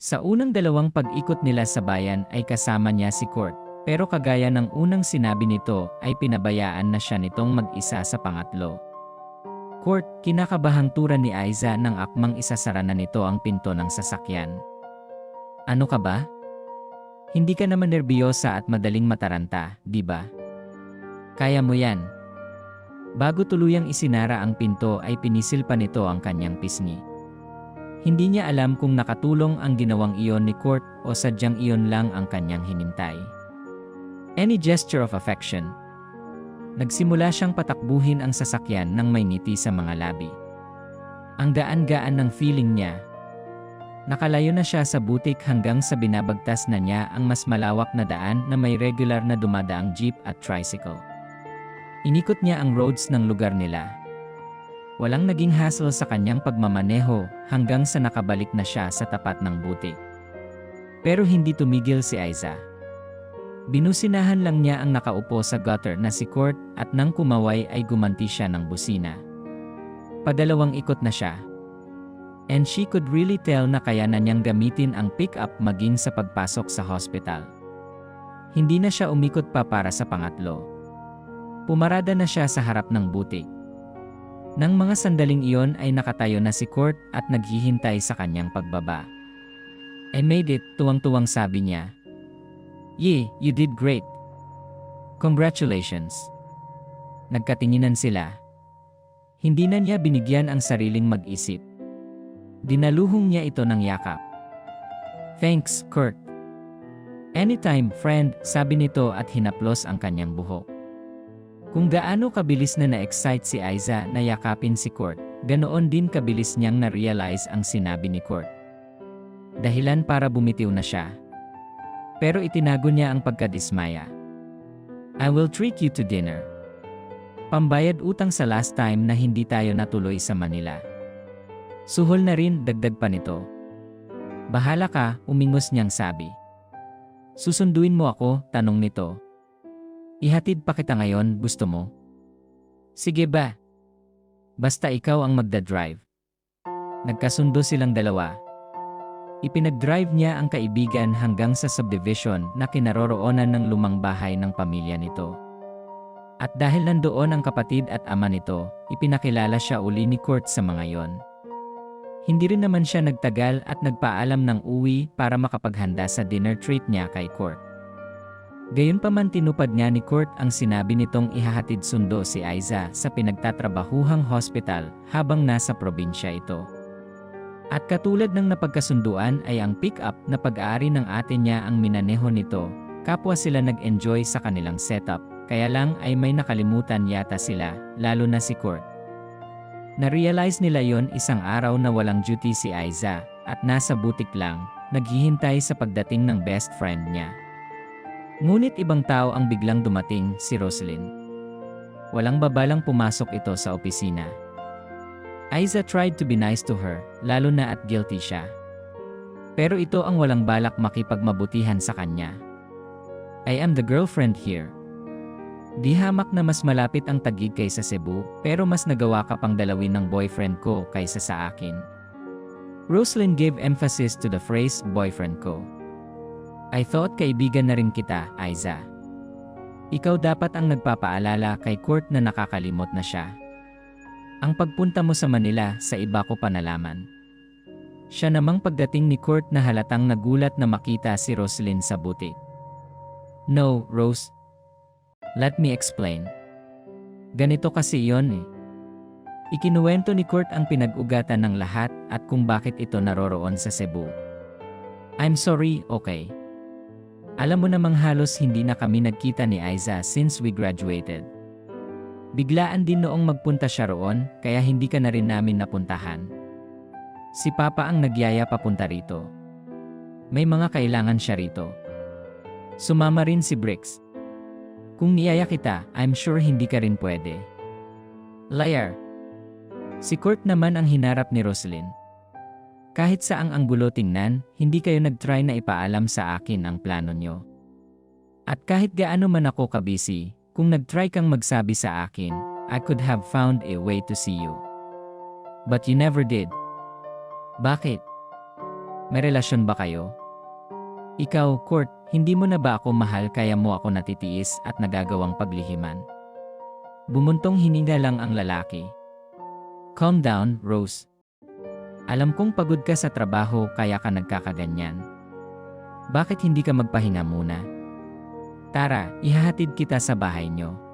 Sa unang dalawang pag-ikot nila sa bayan ay kasama niya si Kurt, pero kagaya ng unang sinabi nito ay pinabayaan na siya nitong mag-isa sa pangatlo. Kurt, kinakabahang tura ni Aiza nang akmang isasara na nito ang pinto ng sasakyan. Ano ka ba? Hindi ka naman nerbiyosa at madaling mataranta, di ba? Kaya mo yan. Bago tuluyang isinara ang pinto ay pinisil pa nito ang kanyang pisngi. Hindi niya alam kung nakatulong ang ginawang iyon ni Kurt o sadyang iyon lang ang kanyang hinintay. Any gesture of affection. Nagsimula siyang patakbuhin ang sasakyan nang may ngiti sa mga labi. Ang gaan-gaan ng feeling niya. Nakalayo na siya sa butik hanggang sa binabagtas na niya ang mas malawak na daan na may regular na dumadaang jeep at tricycle. Inikot niya ang roads ng lugar nila. Walang naging hassle sa kanyang pagmamaneho hanggang sa nakabalik na siya sa tapat ng butik. Pero hindi tumigil si Aiza. Binusinahan lang niya ang nakaupo sa gutter na si Kurt at nang kumaway ay gumanti siya ng busina. Padalawang ikot na siya. And she could really tell na kaya na niyang gamitin ang pick-up maging sa pagpasok sa hospital. Hindi na siya umikot pa para sa pangatlo. Pumarada na siya sa harap ng butik. Nang mga sandaling iyon ay nakatayo na si Kurt at naghihintay sa kanyang pagbaba. I made it, tuwang-tuwang sabi niya. Yeah, you did great. Congratulations. Nagkatinginan sila. Hindi na niya binigyan ang sariling mag-isip. Dinaluhong niya ito ng yakap. Thanks, Kurt. Anytime, friend, sabi nito at hinaplos ang kanyang buhok. Kung gaano kabilis na na-excite si Aiza na yakapin si Kurt, ganoon din kabilis niyang na-realize ang sinabi ni Kurt. Dahilan para bumitiw na siya. Pero itinago niya ang pagkadismaya. I will treat you to dinner. Pambayad utang sa last time na hindi tayo natuloy sa Manila. Suhol na rin, dagdag pa nito. Bahala ka, umingos niyang sabi. Susunduin mo ako, tanong nito. Ihatid pa kita ngayon, gusto mo? Sige ba? Basta ikaw ang magdadrive. Nagkasundo silang dalawa. Ipinag-drive niya ang kaibigan hanggang sa subdivision na kinaroroonan ng lumang bahay ng pamilya nito. At dahil nandoon ang kapatid at ama nito, ipinakilala siya uli ni Kurt sa mga yon. Hindi rin naman siya nagtagal at nagpaalam ng uwi para makapaghanda sa dinner treat niya kay Kurt. Gayunpaman tinupad niya ni Kurt ang sinabi nitong ihahatid sundo si Aiza sa pinagtatrabahuhang hospital habang nasa probinsya ito. At katulad ng napagkasunduan ay ang pick-up na pag-aari ng ate niya ang minaneho nito, kapwa sila nag-enjoy sa kanilang setup, kaya lang ay may nakalimutan yata sila, lalo na si Kurt. Na-realize nila yon isang araw na walang duty si Aiza, at nasa butik lang, naghihintay sa pagdating ng best friend niya. Ngunit ibang tao ang biglang dumating, si Roslyn. Walang babalang pumasok ito sa opisina. Aiza tried to be nice to her, lalo na at guilty siya. Pero ito ang walang balak makipagmabutihan sa kanya. I am the girlfriend here. Di hamak na mas malapit ang Taguig kaysa Cebu, pero mas nagawa ka pang dalawin ng boyfriend ko kaysa sa akin. Roslyn gave emphasis to the phrase boyfriend ko. I thought kaibigan na rin kita, Aiza. Ikaw dapat ang nagpapaalala kay Kurt na nakakalimot na siya. Ang pagpunta mo sa Manila sa iba ko pa nalaman. Siya namang pagdating ni Kurt na halatang nagulat na makita si Roslyn sa butik. No, Rose. Let me explain. Ganito kasi yon eh. Ikinuwento ni Kurt ang pinag-ugatan ng lahat at kung bakit ito naroroon sa Cebu. I'm sorry, okay. Alam mo namang halos hindi na kami nagkita ni Aiza since we graduated. Biglaan din noong magpunta siya roon, kaya hindi ka na rin namin napuntahan. Si Papa ang nagyaya papunta rito. May mga kailangan siya rito. Sumama rin si Bricks. Kung niyaya kita, I'm sure hindi ka rin pwede. Liar. Si Kurt naman ang hinarap ni Roslyn. Kahit saang anggulo tingnan, hindi kayo nag-try na ipaalam sa akin ang plano nyo. At kahit gaano man ako kabisi, kung nag-try kang magsabi sa akin, I could have found a way to see you. But you never did. Bakit? May relasyon ba kayo? Ikaw, Kurt, hindi mo na ba ako mahal kaya mo ako natitiis at nagagawang paglihiman? Bumuntong hininga lang ang lalaki. Calm down, Rose. Alam kong pagod ka sa trabaho kaya ka nagkakaganyan. Bakit hindi ka magpahinga muna? Tara, ihahatid kita sa bahay nyo.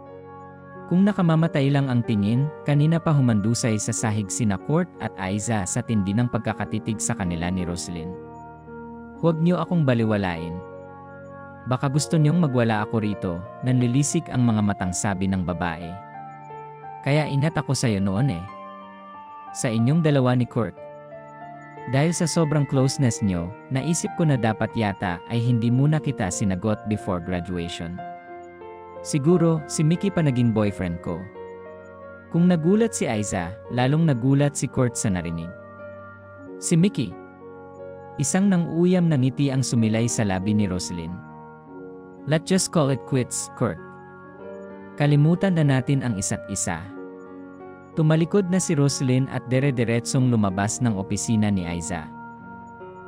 Kung nakamamatay lang ang tingin, kanina pa humandusay sa sahig sina Kurt at Aiza sa tindi ng pagkakatitig sa kanila ni Roslyn. Huwag niyo akong baliwalain. Baka gusto niyong magwala ako rito, nanlilisik ang mga matang sabi ng babae. Kaya ingat ako sa'yo noon eh. Sa inyong dalawa ni Kurt. Dahil sa sobrang closeness niyo, naisip ko na dapat yata ay hindi muna kita sinagot before graduation. Siguro, si Mickey pa naging boyfriend ko. Kung nagulat si Aiza, lalong nagulat si Kurt sa narinig. Si Mickey. Isang nang-uyam na ngiti ang sumilay sa labi ni Roslyn. Let's just call it quits, Kurt. Kalimutan na natin ang isa't isa. Tumalikod na si Roslyn at dere-deretsong lumabas ng opisina ni Aiza.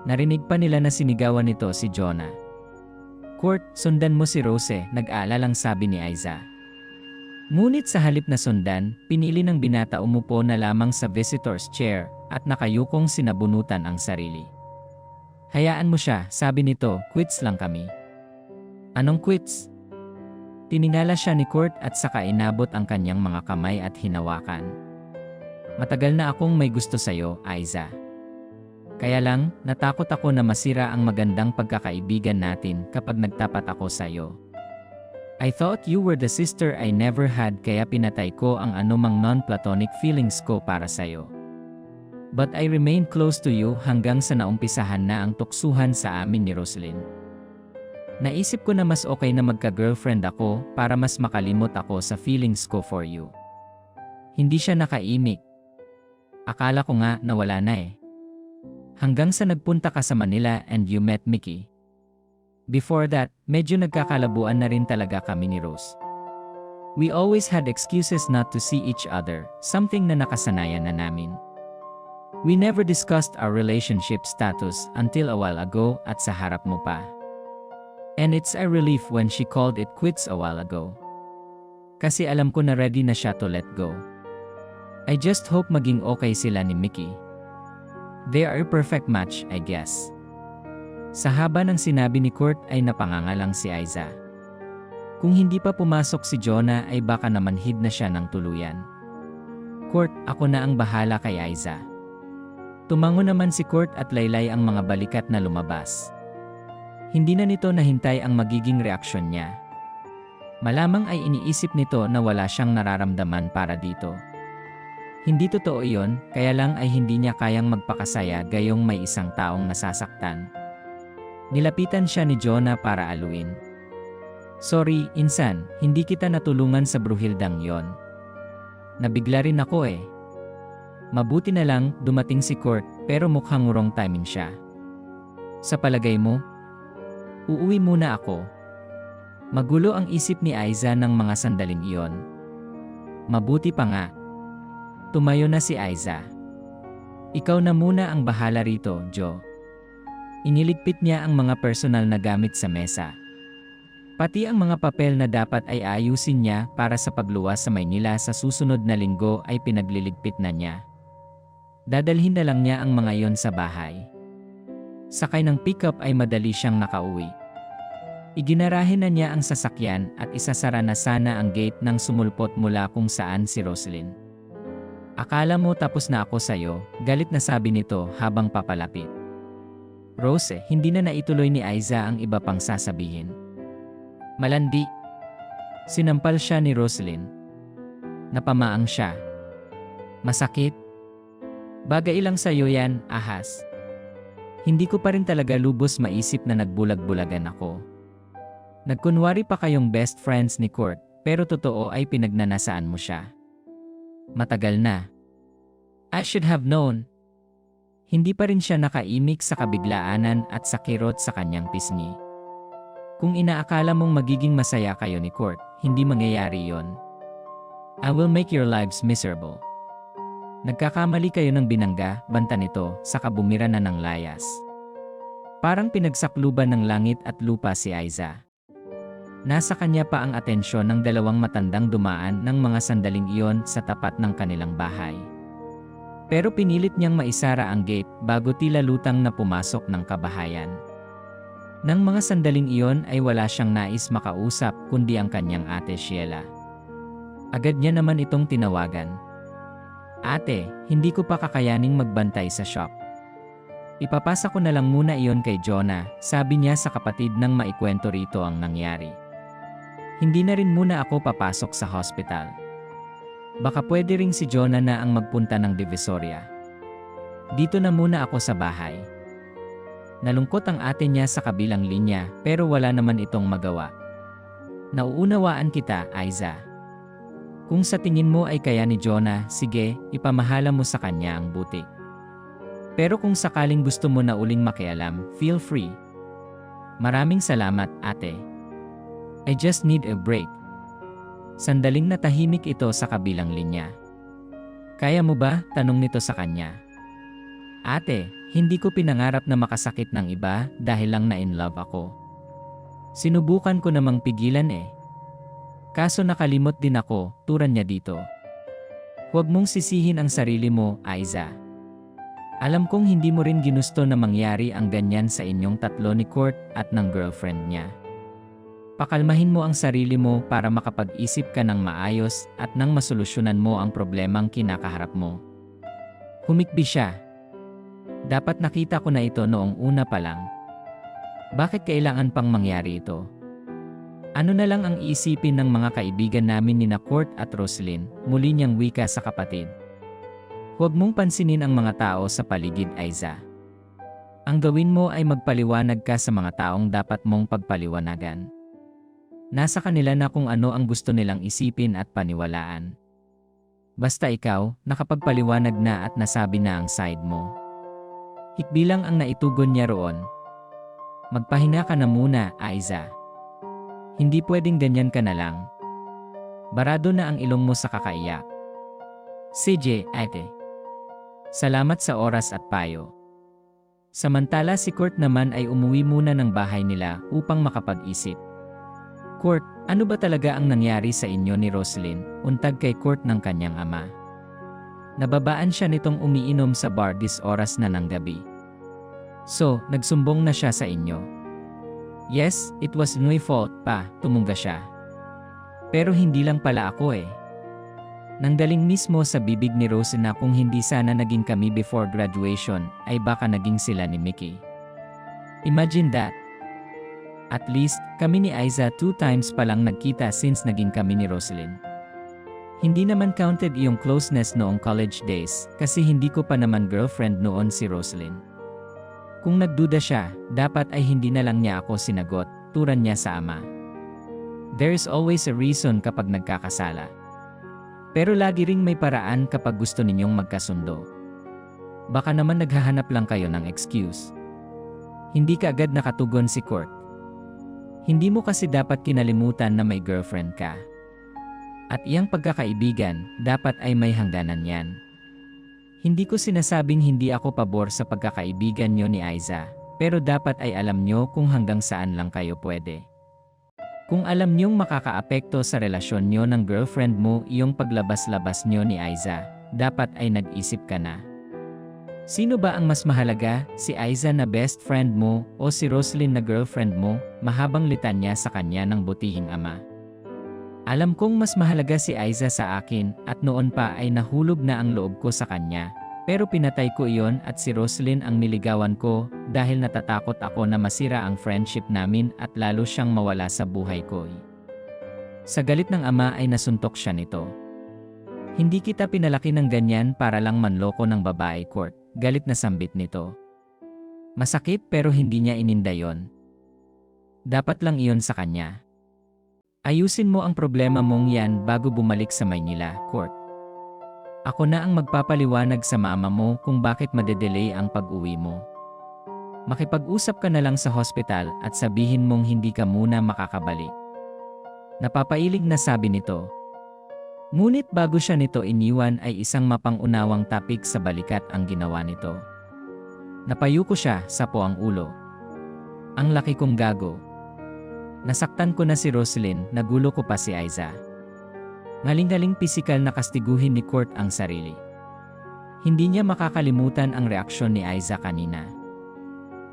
Narinig pa nila na sinigawan nito si Jonah. Kurt, sundan mo si Rose, nag-aalalang sabi ni Aiza. Ngunit sa halip na sundan, pinili ng binata umupo na lamang sa visitor's chair at nakayukong sinabunutan ang sarili. Hayaan mo siya, sabi nito, quits lang kami. Anong quits? Tiningala siya ni Kurt at saka inabot ang kanyang mga kamay at hinawakan. Matagal na akong may gusto sa'yo, Aiza. Kaya lang, natakot ako na masira ang magandang pagkakaibigan natin kapag nagtapat ako sa'yo. I thought you were the sister I never had kaya pinatay ko ang anumang non-platonic feelings ko para sa'yo. But I remained close to you hanggang sa naumpisahan na ang tuksuhan sa amin ni Roslyn. Naisip ko na mas okay na magka-girlfriend ako para mas makalimot ako sa feelings ko for you. Hindi siya nakaimik. Akala ko nga na wala na eh. Hanggang sa nagpunta ka sa Manila and you met Mickey. Before that, medyo nagkakalabuan na rin talaga kami ni Rose. We always had excuses not to see each other, something na nakasanayan na namin. We never discussed our relationship status until a while ago at sa harap mo pa. And it's a relief when she called it quits a while ago. Kasi alam ko na ready na siya to let go. I just hope maging okay sila ni Mickey. They are a perfect match, I guess. Sa haba ng sinabi ni Kurt ay napangangalang si Aiza. Kung hindi pa pumasok si Jonah ay baka namanhid na siya ng tuluyan. Kurt, ako na ang bahala kay Aiza. Tumango naman si Kurt at laylay ang mga balikat na lumabas. Hindi na nito nahintay ang magiging reaksyon niya. Malamang ay iniisip nito na wala siyang nararamdaman para dito. Hindi totoo iyon, kaya lang ay hindi niya kayang magpakasaya gayong may isang taong nasasaktan. Nilapitan siya ni Jonah para aluin. Sorry, insan, hindi kita natulungan sa bruhildang yon. Nabigla rin ako eh. Mabuti na lang dumating si Kurt pero mukhang wrong timing siya. Sa palagay mo? Uuwi muna ako. Magulo ang isip ni Aiza ng mga sandaling iyon. Mabuti pa nga. Tumayo na si Aiza. Ikaw na muna ang bahala rito, Joe. Iniligpit niya ang mga personal na gamit sa mesa. Pati ang mga papel na dapat ay ayusin niya para sa pagluwas sa Maynila sa susunod na linggo ay pinagliligpit na niya. Dadalhin na lang niya ang mga iyon sa bahay. Sakay ng pickup ay madali siyang nakauwi. Iginarahe na niya ang sasakyan at isasara na sana ang gate nang sumulpot mula kung saan si Roslyn. Akala mo tapos na ako sa'yo, galit na sabi nito habang papalapit. Rose, hindi na naituloy ni Aiza ang iba pang sasabihin. Malandi. Sinampal siya ni Roslyn. Napamaang siya. Masakit? Bagay lang sa'yo yan, ahas. Hindi ko pa rin talaga lubos maisip na nagbulag-bulagan ako. Nagkunwari pa kayong best friends ni Kurt, pero totoo ay pinagnanasaan mo siya. Matagal na. I should have known. Hindi pa rin siya nakaimik sa kabiglaanan at sa kirot sa kanyang pisngi. Kung inaakala mong magiging masaya kayo ni Kurt, hindi mangyayari yon. I will make your lives miserable. Nagkakamali kayo ng binangga, banta nito, saka bumira na ng layas. Parang pinagsakluban ng langit at lupa si Aiza. Nasa kanya pa ang atensyon ng dalawang matandang dumaan ng mga sandaling iyon sa tapat ng kanilang bahay. Pero pinilit niyang maisara ang gate bago tila lutang na pumasok ng kabahayan. Nang mga sandaling iyon ay wala siyang nais makausap kundi ang kanyang ate Sheila. Agad niya naman itong tinawagan. Ate, hindi ko pa kakayaning magbantay sa shop. Ipapasa ko na lang muna iyon kay Jonah, sabi niya sa kapatid nang maikwento rito ang nangyari. Hindi na rin muna ako papasok sa hospital. Baka pwede ring si Jonah na ang magpunta ng Divisoria. Dito na muna ako sa bahay. Nalungkot ang ate niya sa kabilang linya pero wala naman itong magawa. Nauunawaan kita, Aiza. Kung sa tingin mo ay kaya ni Jonah, sige, ipamahala mo sa kanya ang butik. Pero kung sakaling gusto mo na uling makialam, feel free. Maraming salamat, ate. I just need a break. Sandaling natahimik ito sa kabilang linya. Kaya mo ba? Tanong nito sa kanya. Ate, hindi ko pinangarap na makasakit ng iba dahil lang na in love ako. Sinubukan ko namang pigilan eh. Kaso nakalimot din ako, turan niya dito. Huwag mong sisihin ang sarili mo, Aiza. Alam kong hindi mo rin ginusto na mangyari ang ganyan sa inyong tatlo ni Kurt at ng girlfriend niya. Pakalmahin mo ang sarili mo para makapag-isip ka ng maayos at nang masolusyonan mo ang problemang kinakaharap mo. Humikbi siya. Dapat nakita ko na ito noong una pa lang. Bakit kailangan pang mangyari ito? Ano na lang ang iisipin ng mga kaibigan namin ni Kurt at Roslyn, muli niyang wika sa kapatid. Huwag mong pansinin ang mga tao sa paligid, Aiza. Ang gawin mo ay magpaliwanag ka sa mga taong dapat mong pagpaliwanagan. Nasa kanila na kung ano ang gusto nilang isipin at paniwalaan. Basta ikaw, nakapagpaliwanag na at nasabi na ang side mo. Hikbilang ang naitugon niya roon. Magpahinga ka na muna, Aiza. Hindi pwedeng ganyan ka na lang. Barado na ang ilong mo sa kakaiyak. CJ, ate. Salamat sa oras at payo. Samantala si Kurt naman ay umuwi muna ng bahay nila upang makapag-isip. Kurt, ano ba talaga ang nangyari sa inyo ni Roslyn? Untag kay Kurt ng kanyang ama. Nababaan siya nitong umiinom sa bar this oras na ng gabi. So, nagsumbong na siya sa inyo. Yes, it was my fault pa, tumungga siya. Pero hindi lang pala ako eh. Nanggaling mismo sa bibig ni Rose na kung hindi sana naging kami before graduation, ay baka naging sila ni Mickey. Imagine that. At least, kami ni Aiza 2 times pa lang nagkita since naging kami ni Roslyn. Hindi naman counted iyong closeness noong college days, kasi hindi ko pa naman girlfriend noon si Roslyn. Kung nagduda siya, dapat ay hindi na lang niya ako sinagot, turan niya sa ama. There is always a reason kapag nagkakasala. Pero lagi ring may paraan kapag gusto ninyong magkasundo. Baka naman naghahanap lang kayo ng excuse. Hindi ka agad nakatugon si Kurt. Hindi mo kasi dapat kinalimutan na may girlfriend ka. At iyang pagkakaibigan, dapat ay may hangganan yan. Hindi ko sinasabing hindi ako pabor sa pagkakaibigan nyo ni Aiza, pero dapat ay alam nyo kung hanggang saan lang kayo pwede. Kung alam niyong makakaapekto sa relasyon niyo ng girlfriend mo iyong paglabas-labas niyo ni Aiza, dapat ay nag-isip ka na. Sino ba ang mas mahalaga, si Aiza na best friend mo o si Roslyn na girlfriend mo? Mahabang litanya sa kanya ng butihing ama. Alam kong mas mahalaga si Aiza sa akin at noon pa ay nahulog na ang loob ko sa kanya. Pero pinatay ko iyon at si Roslyn ang niligawan ko dahil natatakot ako na masira ang friendship namin at lalo siyang mawala sa buhay ko. Sa galit ng ama ay nasuntok siya nito. Hindi kita pinalaki ng ganyan para lang manloko ng babae, Kurt. Galit na sambit nito. Masakit pero hindi niya ininda yon. Dapat lang iyon sa kanya. Ayusin mo ang problema mong yan bago bumalik sa Maynila, Kurt. Ako na ang magpapaliwanag sa mama mo kung bakit madedelay ang pag-uwi mo. Makipag-usap ka na lang sa hospital at sabihin mong hindi ka muna makakabalik. Napapailig na sabi nito. Ngunit bago siya nito iniwan ay isang mapangunawang topic sa balikat ang ginawa nito. Napayuko siya, sapo ang ulo. Ang laki kong gago. Nasaktan ko na si Roslyn, nagulo ko pa si Aiza. Ngaling-galing pisikal na kastiguhin ni Kurt ang sarili. Hindi niya makakalimutan ang reaksyon ni Aiza kanina.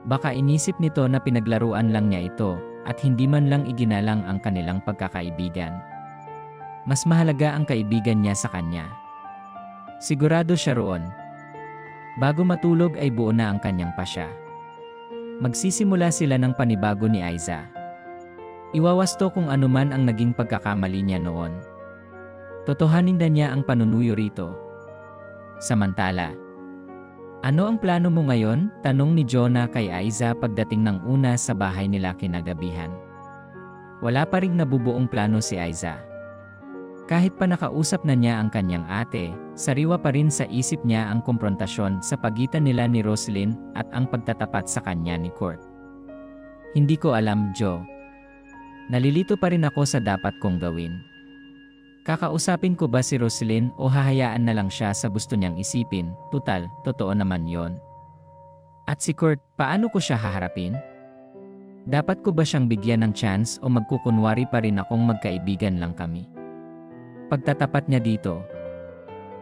Baka inisip nito na pinaglaruan lang niya ito at hindi man lang iginalang ang kanilang pagkakaibigan. Mas mahalaga ang kaibigan niya sa kanya. Sigurado siya roon. Bago matulog ay buo na ang kanyang pasya. Magsisimula sila ng panibago ni Aiza. Iwawasto kung anuman ang naging pagkakamali niya noon. Totohanin na niya ang panunuyo rito. Samantala, ano ang plano mo ngayon? Tanong ni Jonah kay Aiza pagdating ng una sa bahay nila kinagabihan. Wala pa ring nabubuong plano si Aiza. Kahit pa nakausap na niya ang kanyang ate, sariwa pa rin sa isip niya ang komprontasyon sa pagitan nila ni Roslyn at ang pagtatapat sa kanya ni Kurt. Hindi ko alam, Joe. Nalilito pa rin ako sa dapat kong gawin. Kakausapin ko ba si Roslyn o hahayaan na lang siya sa gusto niyang isipin? Tutal, totoo naman yon. At si Kurt, paano ko siya haharapin? Dapat ko ba siyang bigyan ng chance o magkukunwari pa rin akong magkaibigan lang kami? Pagtatapat niya dito.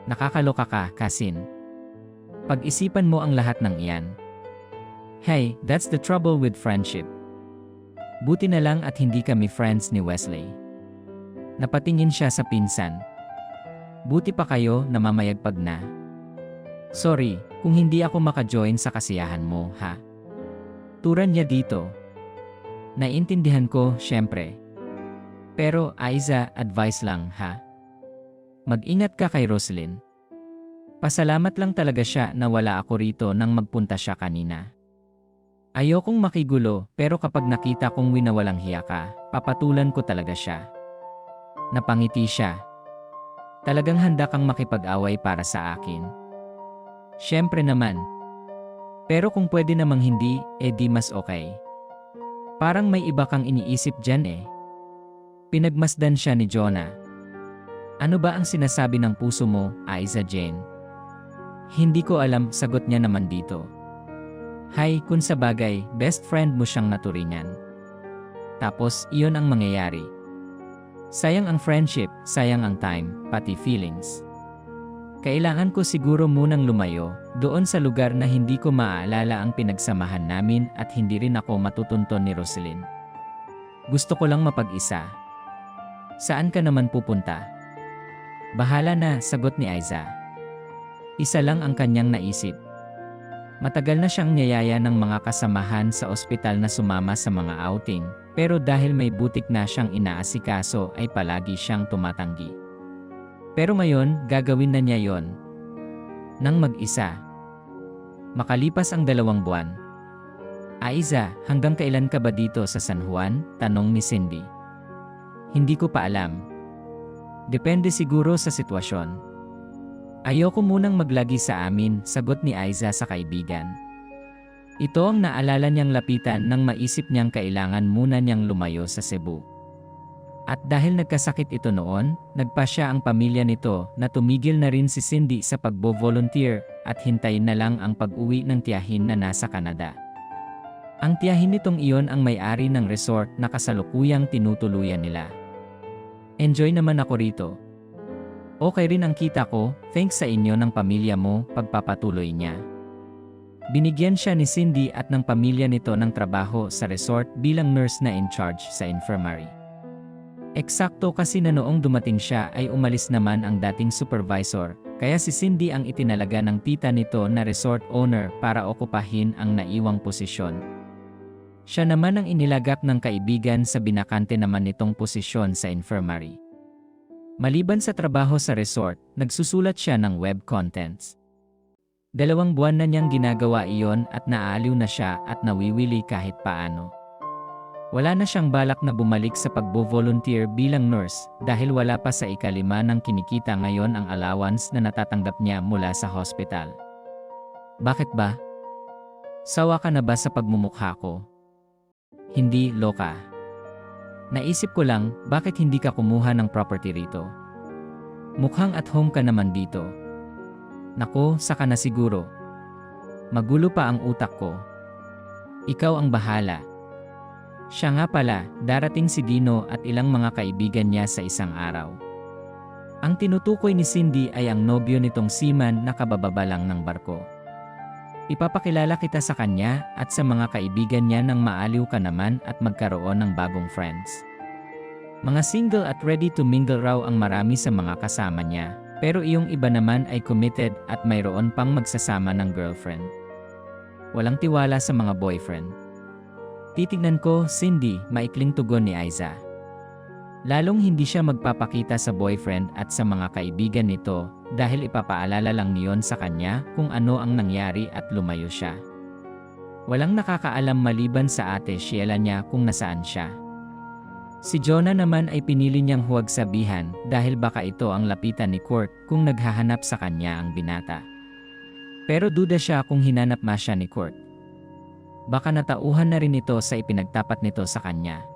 Nakakaloka ka, Kasin. Pag-isipan mo ang lahat ng iyan. Hey, that's the trouble with friendship. Buti na lang at hindi kami friends ni Wesley. Napatingin siya sa pinsan. Buti pa kayo na mamayagpag na. Sorry, kung hindi ako maka-join sa kasiyahan mo, ha? Turan niya dito. Naiintindihan ko, syempre. Pero, Aiza, advice lang, ha? Mag-ingat ka kay Roslyn. Pasalamat lang talaga siya na wala ako rito nang magpunta siya kanina. Ayokong makigulo pero kapag nakita kong winawalang hiya ka, papatulan ko talaga siya. Napangiti siya. Talagang handa kang makipag-away para sa akin. Siyempre naman. Pero kung pwede namang hindi, di mas okay. Parang may iba kang iniisip dyan eh. Pinagmasdan siya ni Jonah. Ano ba ang sinasabi ng puso mo, Aiza Jane? Hindi ko alam, sagot niya naman dito. Hay, kung sa bagay, best friend mo siyang naturingan. Tapos, iyon ang mangyayari. Sayang ang friendship, sayang ang time, pati feelings. Kailangan ko siguro munang lumayo, doon sa lugar na hindi ko maaalala ang pinagsamahan namin at hindi rin ako matutunton ni Roslyn. Gusto ko lang mapag-isa. Saan ka naman pupunta? Bahala na, sagot ni Aiza. Isa lang ang kanyang naisip. Matagal na siyang niyaya ng mga kasamahan sa ospital na sumama sa mga outing, pero dahil may butik na siyang inaasikaso ay palagi siyang tumatanggi. Pero ngayon, gagawin na niya yon. Nang mag-isa. Makalipas ang 2 buwan. Aiza, hanggang kailan ka ba dito sa San Juan? Tanong ni Cindy. Hindi ko pa alam. Depende siguro sa sitwasyon. Ayoko munang maglagi sa amin, sagot ni Aiza sa kaibigan. Ito ang naalala niyang lapitan nang maisip niyang kailangan muna niyang lumayo sa Cebu. At dahil nagkasakit ito noon, nagpasya ang pamilya nito na tumigil na rin si Cindy sa pagbo-volunteer at hintayin na lang ang pag-uwi ng tiyahin na nasa Canada. Ang tiyahin nitong iyon ang may-ari ng resort na kasalukuyang tinutuluyan nila. Enjoy naman ako rito. Okay rin ang kita ko, thanks sa inyo ng pamilya mo, pagpapatuloy niya. Binigyan siya ni Cindy at ng pamilya nito ng trabaho sa resort bilang nurse na in charge sa infirmary. Eksakto kasi na noong dumating siya ay umalis naman ang dating supervisor, kaya si Cindy ang itinalaga ng tita nito na resort owner para okupahin ang naiwang posisyon. Siya naman ang inilagak ng kaibigan sa binakante naman nitong posisyon sa infirmary. Maliban sa trabaho sa resort, nagsusulat siya ng web contents. 2 buwan na niyang ginagawa iyon at naaaliw na siya at nawiwili kahit paano. Wala na siyang balak na bumalik sa pagbo-volunteer bilang nurse dahil wala pa sa ika-5 ng kinikita ngayon ang allowance na natatanggap niya mula sa hospital. Bakit ba? Sawa ka na ba sa pagmumukha ko? Hindi, loka. Naisip ko lang, bakit hindi ka kumuha ng property rito? Mukhang at home ka naman dito. Nako, saka na siguro. Magulo pa ang utak ko. Ikaw ang bahala. Siya nga pala, darating si Dino at ilang mga kaibigan niya sa isang araw. Ang tinutukoy ni Cindy ay ang nobyo nitong seaman na kabababa lang ng barko. Ipapakilala kita sa kanya at sa mga kaibigan niya nang maaliw ka naman at magkaroon ng bagong friends. Mga single at ready to mingle raw ang marami sa mga kasama niya, pero iyong iba naman ay committed at mayroon pang magsasama ng girlfriend. Walang tiwala sa mga boyfriend. Titignan ko, Cindy, maikling tugon ni Aiza. Lalong hindi siya magpapakita sa boyfriend at sa mga kaibigan nito dahil ipapaalala lang niyon sa kanya kung ano ang nangyari at lumayo siya. Walang nakakaalam maliban sa ate Sheila niya kung nasaan siya. Si Jonah naman ay pinili niyang huwag sabihan dahil baka ito ang lapitan ni Kurt kung naghahanap sa kanya ang binata. Pero duda siya kung hinanap ma siya ni Kurt. Baka natauhan na rin ito sa ipinagtapat nito sa kanya.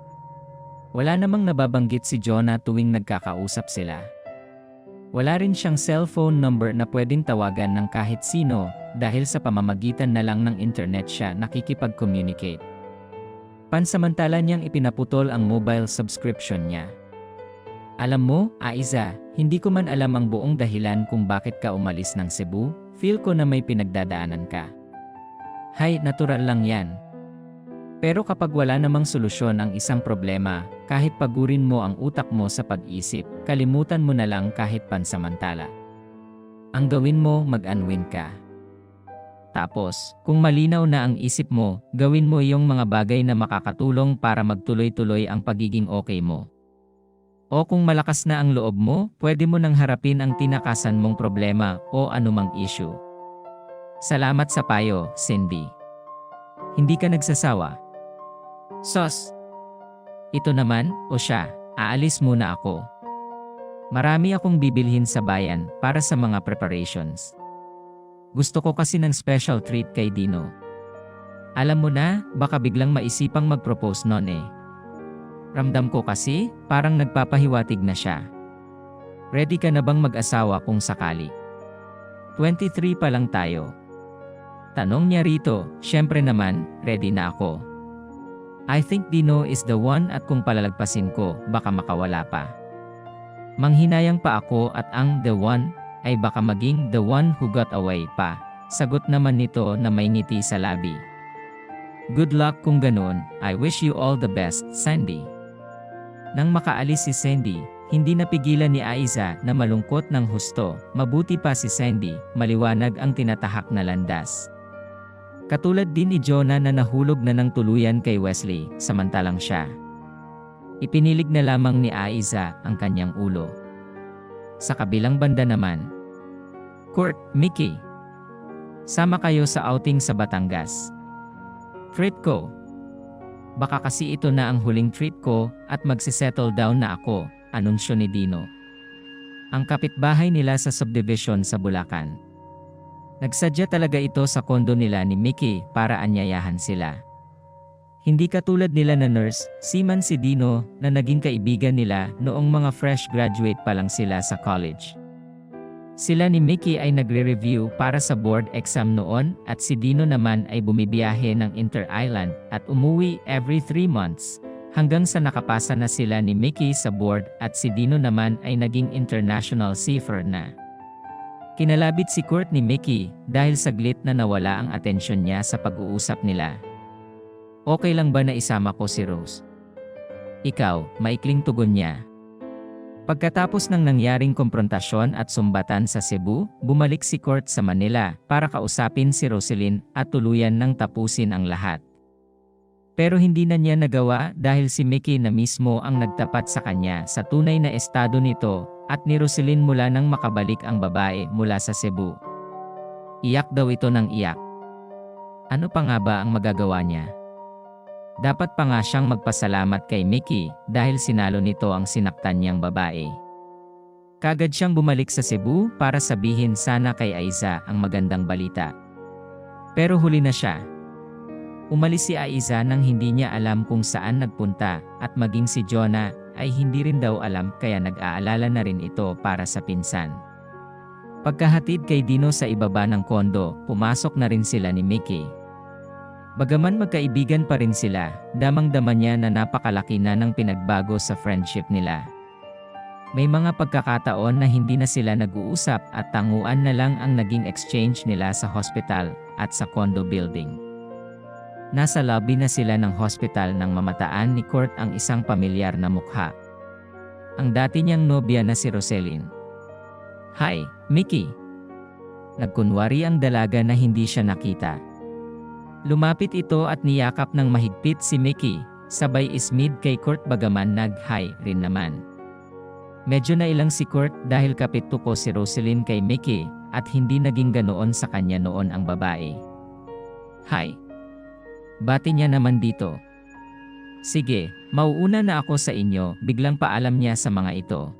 Wala namang nababanggit si Jonah tuwing nagkakausap sila. Wala rin siyang cellphone number na pwedeng tawagan ng kahit sino dahil sa pamamagitan na lang ng internet siya nakikipag-communicate. Pansamantala niyang ipinaputol ang mobile subscription niya. Alam mo, Aiza, hindi ko man alam ang buong dahilan kung bakit ka umalis ng Cebu, feel ko na may pinagdadaanan ka. Hay, natural lang yan. Pero kapag wala namang solusyon ang isang problema, kahit pagurin mo ang utak mo sa pag-isip, kalimutan mo na lang kahit pansamantala. Ang gawin mo, mag-unwind ka. Tapos, kung malinaw na ang isip mo, gawin mo yung mga bagay na makakatulong para magtuloy-tuloy ang pagiging okay mo. O kung malakas na ang loob mo, pwede mo nang harapin ang tinakasan mong problema o anumang issue. Salamat sa payo, Cindy. Hindi ka nagsasawa. Sos. Ito naman, o siya, aalis muna ako. Marami akong bibilhin sa bayan para sa mga preparations. Gusto ko kasi ng special treat kay Dino. Alam mo na, baka biglang maisipang mag-propose noon eh. Ramdam ko kasi, parang nagpapahiwatig na siya. Ready ka na bang mag-asawa kung sakali? 23 pa lang tayo. Tanong niya rito, syempre naman, ready na ako. I think Dino is the one at kung palalagpasin ko, baka makawala pa. Manghinayang pa ako at ang the one ay baka maging the one who got away pa. Sagot naman nito na may ngiti sa labi. Good luck kung ganun, I wish you all the best, Sandy. Nang makaalis si Sandy, hindi napigilan ni Aiza na malungkot ng husto. Mabuti pa si Sandy, maliwanag ang tinatahak na landas. Katulad din ni Jonah na nahulog na ng tuluyan kay Wesley, samantalang siya. Ipinilig na lamang ni Aiza ang kanyang ulo. Sa kabilang banda naman, Kurt, Mickey, sama kayo sa outing sa Batangas. Treat ko. Baka kasi ito na ang huling treat ko at magsisettle down na ako, anunsyo ni Dino. Ang kapitbahay nila sa subdivision sa Bulacan. Nagsadya talaga ito sa kondo nila ni Mickey para anyayahan sila. Hindi katulad nila na nurse, seaman si Dino na naging kaibigan nila noong mga fresh graduate pa lang sila sa college. Sila ni Mickey ay nagre-review para sa board exam noon at si Dino naman ay bumibiyahe ng inter-island at umuwi every 3 months hanggang sa nakapasa na sila ni Mickey sa board at si Dino naman ay naging international seafarer na. Kinalabit si Kurt ni Mickey dahil saglit na nawala ang atensyon niya sa pag-uusap nila. Okay lang ba na isama ko si Rose? Ikaw, maikling tugon niya. Pagkatapos ng nangyaring komprontasyon at sumbatan sa Cebu, bumalik si Kurt sa Manila para kausapin si Roselyn at tuluyan ng tapusin ang lahat. Pero hindi na niya nagawa dahil si Mickey na mismo ang nagtapat sa kanya sa tunay na estado nito at ni Roselyn mula nang makabalik ang babae mula sa Cebu. Iyak daw ito ng iyak. Ano pa nga ba ang magagawa niya? Dapat pa nga siyang magpasalamat kay Mickey dahil sinalo nito ang sinaktan niyang babae. Kagad siyang bumalik sa Cebu para sabihin sana kay Aiza ang magandang balita. Pero huli na siya. Umalis si Aiza nang hindi niya alam kung saan nagpunta at maging si Jonah ay hindi rin daw alam kaya nag-aalala na rin ito para sa pinsan. Pagkahatid kay Dino sa ibaba ng kondo, pumasok na rin sila ni Mickey. Bagaman magkaibigan pa rin sila, damang-dama niya na napakalaki na ng pinagbago sa friendship nila. May mga pagkakataon na hindi na sila nag-uusap at tanguan na lang ang naging exchange nila sa hospital at sa condo building. Nasa lobby na sila ng hospital nang mamataan ni Kurt ang isang pamilyar na mukha. Ang dati niyang nobya na si Roselyn. "Hi, Mickey." Nagkunwari ang dalaga na hindi siya nakita. Lumapit ito at niyakap ng mahigpit si Mickey, sabay ismid kay Kurt bagaman nag-hi rin naman. Medyo nailang si Kurt dahil kapit-tuko si Roselyn kay Mickey at hindi naging ganoon sa kanya noon ang babae. "Hi." Bati niya naman dito. "Sige, mauuna na ako sa inyo," biglang paalam niya sa mga ito.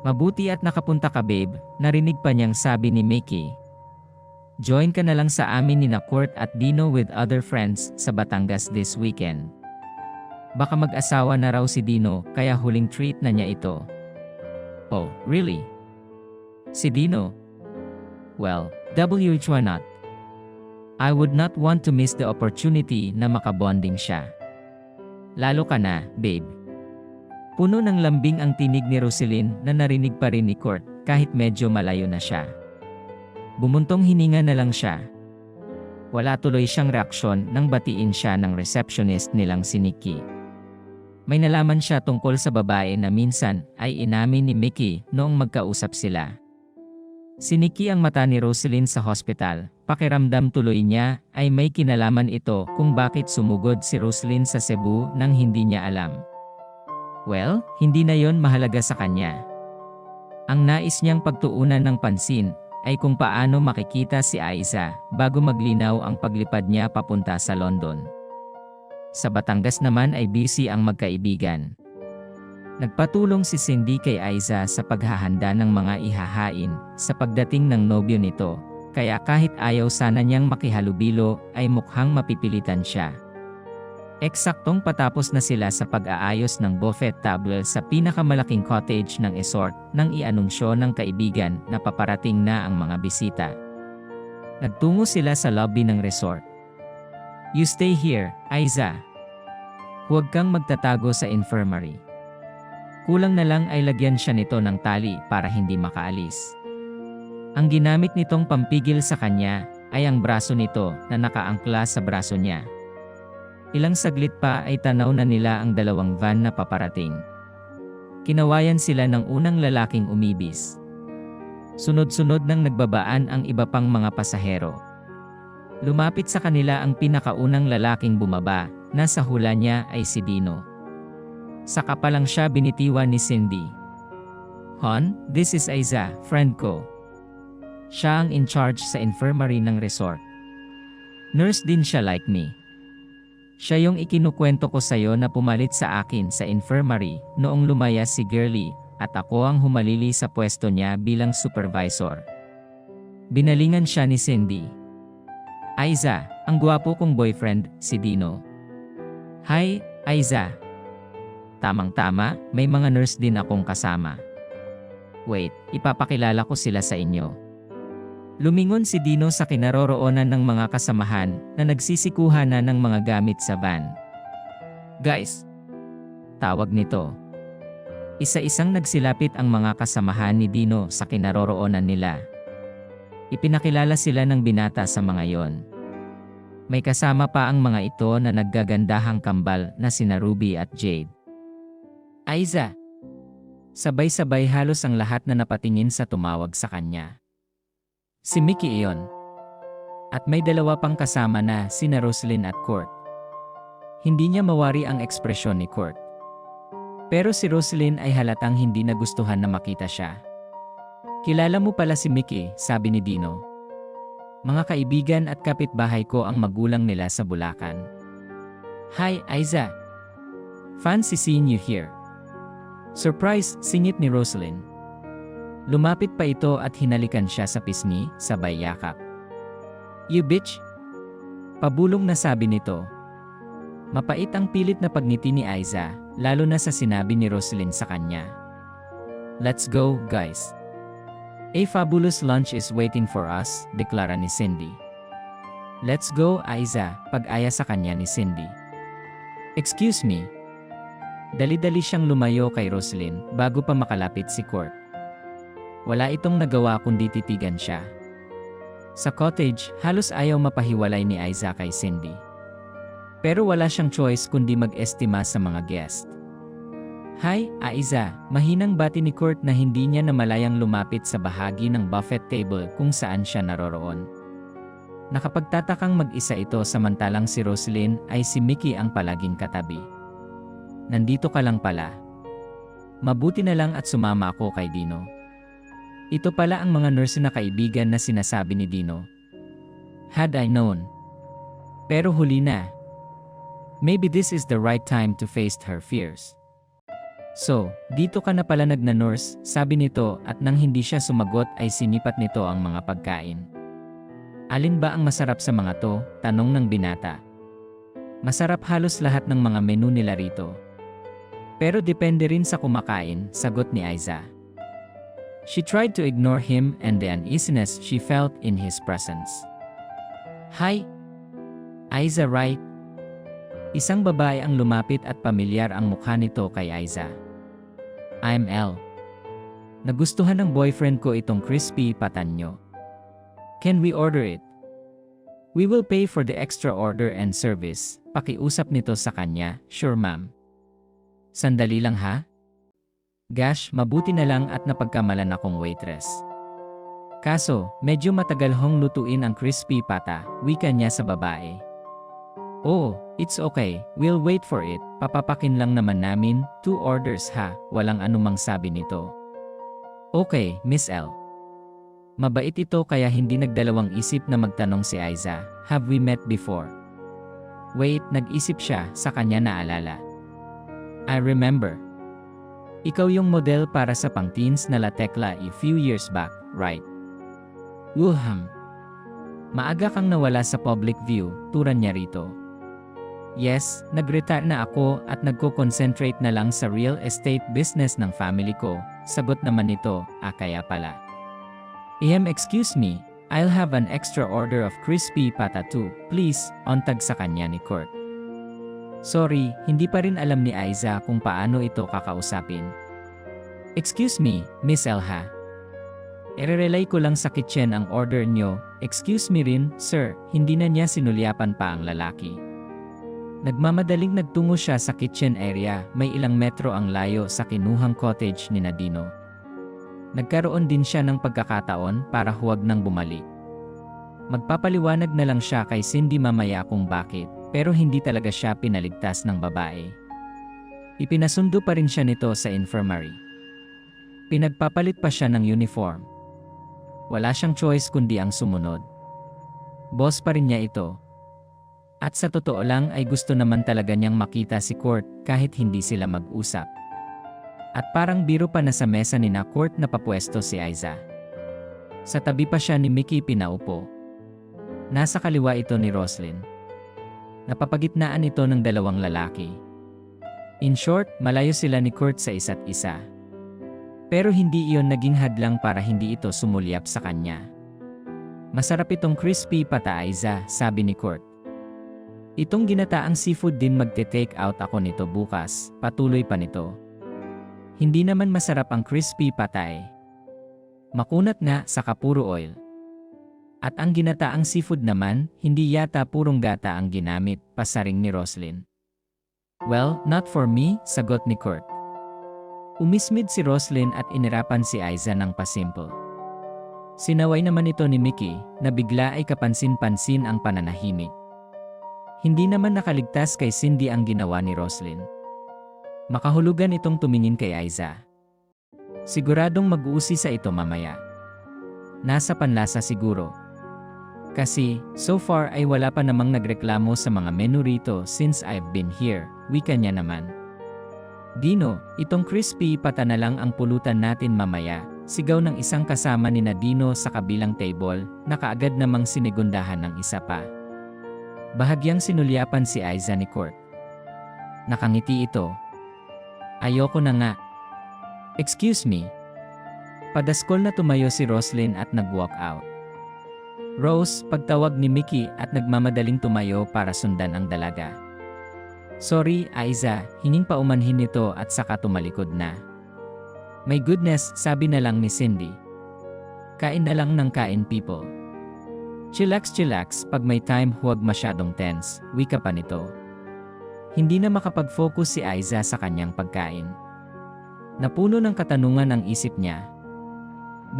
"Mabuti at nakapunta ka, babe," narinig pa niyang sabi ni Mickey. "Join ka na lang sa amin ni Kurt at Dino with other friends sa Batangas this weekend." Baka mag-asawa na raw si Dino kaya huling treat na niya ito. "Oh, really? Si Dino? Well, why not? I would not want to miss the opportunity na makabonding siya. Lalo ka na, babe." Puno ng lambing ang tinig ni Roselyn na narinig pa rin ni Kurt kahit medyo malayo na siya. Bumuntong hininga na lang siya. Wala tuloy siyang reaksyon nang batiin siya ng receptionist nilang si Nikki. May nalaman siya tungkol sa babae na minsan ay inamin ni Mickey noong magkausap sila. Si Nikki ang mata ni Roselyn sa hospital. Pakiramdam tuloy niya ay may kinalaman ito kung bakit sumugod si Roselyn sa Cebu nang hindi niya alam. Well, hindi na yon mahalaga sa kanya. Ang nais niyang pagtuunan ng pansin ay kung paano makikita si Aiza bago maglinaw ang paglipad niya papunta sa London. Sa Batangas naman ay busy ang magkaibigan. Nagpatulong si Cindy kay Aiza sa paghahanda ng mga ihahain sa pagdating ng nobyo nito, kaya kahit ayaw sana niyang makihalubilo ay mukhang mapipilitan siya. Eksaktong patapos na sila sa pag-aayos ng buffet table sa pinakamalaking cottage ng resort nang i-anunsyo ng kaibigan na paparating na ang mga bisita. Nagtungo sila sa lobby ng resort. "You stay here, Aiza. Huwag kang magtatago sa infirmary." Kulang na lang ay lagyan siya nito ng tali para hindi makaalis. Ang ginamit nitong pampigil sa kanya ay ang braso nito na nakaangkla sa braso niya. Ilang saglit pa ay tanaw na nila ang dalawang van na paparating. Kinawayan sila ng unang lalaking umibis. Sunod-sunod nang nagbabaan ang iba pang mga pasahero. Lumapit sa kanila ang pinakaunang lalaking bumaba, nasa hula niya ay si Dino. Saka pa lang siya binitiwan ni Cindy. "Hon, this is Aiza, friend ko. Siya ang in charge sa infirmary ng resort. Nurse din siya like me. Siya yung ikinukwento ko sa'yo na pumalit sa akin sa infirmary noong lumayas si Girlie at ako ang humalili sa pwesto niya bilang supervisor." Binalingan siya ni Cindy. "Aiza, ang gwapo kong boyfriend, si Dino." "Hi, Aiza. Tamang-tama, may mga nurse din akong kasama. Wait, ipapakilala ko sila sa inyo." Lumingon si Dino sa kinaroroonan ng mga kasamahan na nagsisikuhan na ng mga gamit sa van. "Guys," tawag nito. Isa-isang nagsilapit ang mga kasamahan ni Dino sa kinaroroonan nila. Ipinakilala sila ng binata sa mga yon. May kasama pa ang mga ito na naggagandahang kambal na sina Ruby at Jade. "Aiza." Sabay-sabay halos ang lahat na napatingin sa tumawag sa kanya. Si Mickey iyon. At may dalawa pang kasama na sina Roselyn at Kurt. Hindi niya mawari ang ekspresyon ni Kurt. Pero si Roselyn ay halatang hindi nagustuhan na makita siya. "Kilala mo pala si Mickey," sabi ni Dino. "Mga kaibigan at kapitbahay ko ang magulang nila sa Bulacan." "Hi, Aiza. Fancy seeing you here." Surprise, singit ni Roselyn. Lumapit pa ito at hinalikan siya sa pisngi, sabay yakap. "You bitch!" Pabulong na sabi nito. Mapait ang pilit na pagngiti ni Aiza, lalo na sa sinabi ni Roselyn sa kanya. "Let's go, guys. A fabulous lunch is waiting for us," deklara ni Cindy. Let's go, Aiza, pag-aya sa kanya ni Cindy. Excuse me. Dali-dali siyang lumayo kay Roslyn bago pa makalapit si Court. Wala itong nagawa kundi titigan siya. Sa cottage, halos ayaw mapahiwalay ni Aiza kay Cindy. Pero wala siyang choice kundi mag-estima sa mga guest. Hi, Aiza, mahinang bati ni Court na hindi niya namalayang lumapit sa bahagi ng buffet table kung saan siya naroroon. Nakapagtatakang mag-isa ito samantalang si Roslyn ay si Mickey ang palaging katabi. Nandito ka lang pala. Mabuti na lang at sumama ako kay Dino. Ito pala ang mga nurse na kaibigan na sinasabi ni Dino. Had I known. Pero huli na. Maybe this is the right time to face her fears. So, dito ka na pala nagna-nurse, sabi nito at nang hindi siya sumagot ay sinipat nito ang mga pagkain. Alin ba ang masarap sa mga to? Tanong ng binata. Masarap halos lahat ng mga menu nila rito. Pero depende rin sa kumakain, sagot ni Aiza. She tried to ignore him and the uneasiness she felt in his presence. Hi! Aiza, right? Isang babae ang lumapit at pamilyar ang mukha nito kay Aiza. I'm Elle. Nagustuhan ng boyfriend ko itong crispy patanyo. Can we order it? We will pay for the extra order and service. Pakiusap nito sa kanya, sure ma'am. Sandali lang ha? Gosh, mabuti na lang at napagkamalan akong waitress. Kaso, medyo matagal hong lutuin ang crispy pata, wika niya sa babae. Oh, it's okay, we'll wait for it, papapakin lang naman namin, 2 orders ha, walang anumang sabi nito. Okay, Miss L. Mabait ito kaya hindi nagdalawang isip na magtanong si Aiza, have we met before? Wait, nag-isip siya, sa kanya naalala. I remember. Ikaw yung model para sa pang-teens na La Tecla a few years back, right? Wuham. Maaga kang nawala sa public view, turan niya rito. Yes, nag-retire na ako at nagko-concentrate na lang sa real estate business ng family ko, sagot naman nito, kaya pala. Excuse me, I'll have an extra order of crispy pata too, please, ontag sa kanya ni Court. Sorry, hindi pa rin alam ni Aiza kung paano ito kakausapin. Excuse me, Miss Elha. Irerelay ko lang sa kitchen ang order nyo, excuse me rin, sir, hindi na niya sinulyapan pa ang lalaki. Nagmamadaling nagtungo siya sa kitchen area, may ilang metro ang layo sa kinuhang cottage ni Nadino. Nagkaroon din siya ng pagkakataon para huwag nang bumalik. Magpapaliwanag na lang siya kay Cindy mamaya kung bakit, pero hindi talaga siya pinaligtas ng babae. Ipinasundo pa rin siya nito sa infirmary. Pinagpapalit pa siya ng uniform. Wala siyang choice kundi ang sumunod. Boss pa rin niya ito. At sa totoo lang ay gusto naman talaga niyang makita si Court kahit hindi sila mag-usap. At parang biro pa na sa mesa ni na Court na papwesto si Aiza. Sa tabi pa siya ni Mickey pinaupo. Nasa kaliwa ito ni Roslyn. Napapagitnaan ito ng dalawang lalaki. In short, malayo sila ni Court sa isa't isa. Pero hindi iyon naging hadlang para hindi ito sumulyap sa kanya. Masarap itong crispy pata Aiza, sabi ni Court. Itong ginataang seafood din magte-take out ako nito bukas, patuloy pa nito. Hindi naman masarap ang crispy patay. Makunat nga, saka puro oil. At ang ginataang seafood naman, hindi yata purong gata ang ginamit, pasaring ni Roslyn. Well, not for me, sagot ni Court. Umismid si Roslyn at inirapan si Aiza ng pasimple. Sinaway naman ito ni Mickey, na bigla ay kapansin-pansin ang pananahimik. Hindi naman nakaligtas kay Cindy ang ginawa ni Roslyn. Makahulugan itong tumingin kay Aiza. Siguradong mag-uusi sa ito mamaya. Nasa panlasa siguro. Kasi, so far ay wala pa namang nagreklamo sa mga menu rito since I've been here, wika niya naman. Dino, itong crispy pata na lang ang pulutan natin mamaya, sigaw ng isang kasama ni Nadino sa kabilang table, na kaagad namang sinigundahan ng isa pa. Bahagyang sinulyapan si Aiza ni Court. Nakangiti ito. Ayoko na nga. Excuse me. Padaskol na tumayo si Roslyn at nag-walk out. Rose, pagtawag ni Mickey at nagmamadaling tumayo para sundan ang dalaga. Sorry, Aiza, hinging paumanhin nito at saka tumalikod na. My goodness, sabi na lang ni Cindy. Kain na lang ng kain, people. Chillax, pag may time huwag masyadong tense, wika pa nito. Hindi na makapag-focus si Aiza sa kanyang pagkain. Napuno ng katanungan ang isip niya.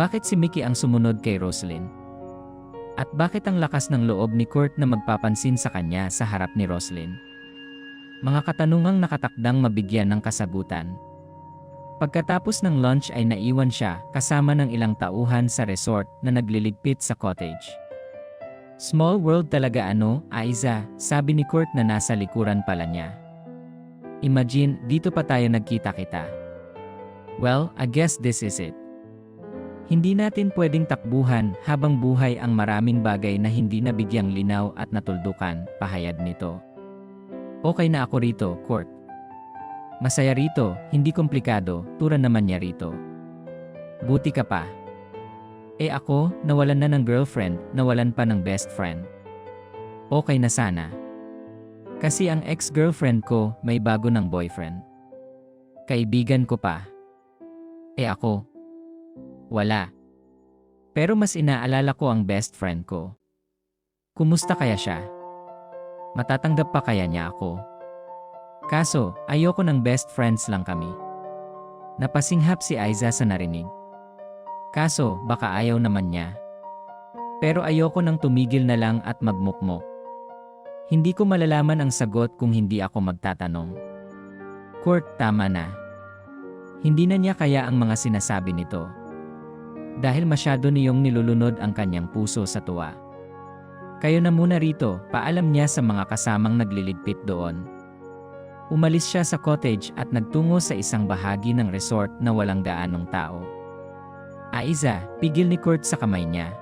Bakit si Mickey ang sumunod kay Roslyn? At bakit ang lakas ng loob ni Kurt na magpapansin sa kanya sa harap ni Roslyn? Mga katanungang nakatakdang mabigyan ng kasagutan. Pagkatapos ng lunch ay naiwan siya kasama ng ilang tauhan sa resort na nagliligpit sa cottage. Small world talaga Aiza, sabi ni Kurt na nasa likuran pala niya. Imagine, dito pa tayo nagkita-kita. Well, I guess this is it. Hindi natin pwedeng takbuhan habang buhay ang maraming bagay na hindi nabigyang linaw at natuldukan, pahayag nito. Okay na ako rito, Kurt. Masaya rito, hindi komplikado, tura naman niya rito. Buti ka pa. Ako, nawalan na ng girlfriend, nawalan pa ng best friend. Okay na sana. Kasi ang ex-girlfriend ko may bago ng boyfriend. Kaibigan ko pa. Ako. Wala. Pero mas inaalala ko ang best friend ko. Kumusta kaya siya? Matatanggap pa kaya niya ako? Kaso, ayoko ng best friends lang kami. Napasinghap si Aiza sa narinig. Kaso, baka ayaw naman niya. Pero ayoko nang tumigil na lang at magmukmok. Hindi ko malalaman ang sagot kung hindi ako magtatanong. Kurt, tama na. Hindi na niya kaya ang mga sinasabi nito. Dahil masyado niyong nilulunod ang kanyang puso sa tuwa. Kayo na muna rito, paalam niya sa mga kasamang nagliligpit doon. Umalis siya sa cottage at nagtungo sa isang bahagi ng resort na walang gaanong tao. Aiza, pigil ni Kurt sa kamay niya.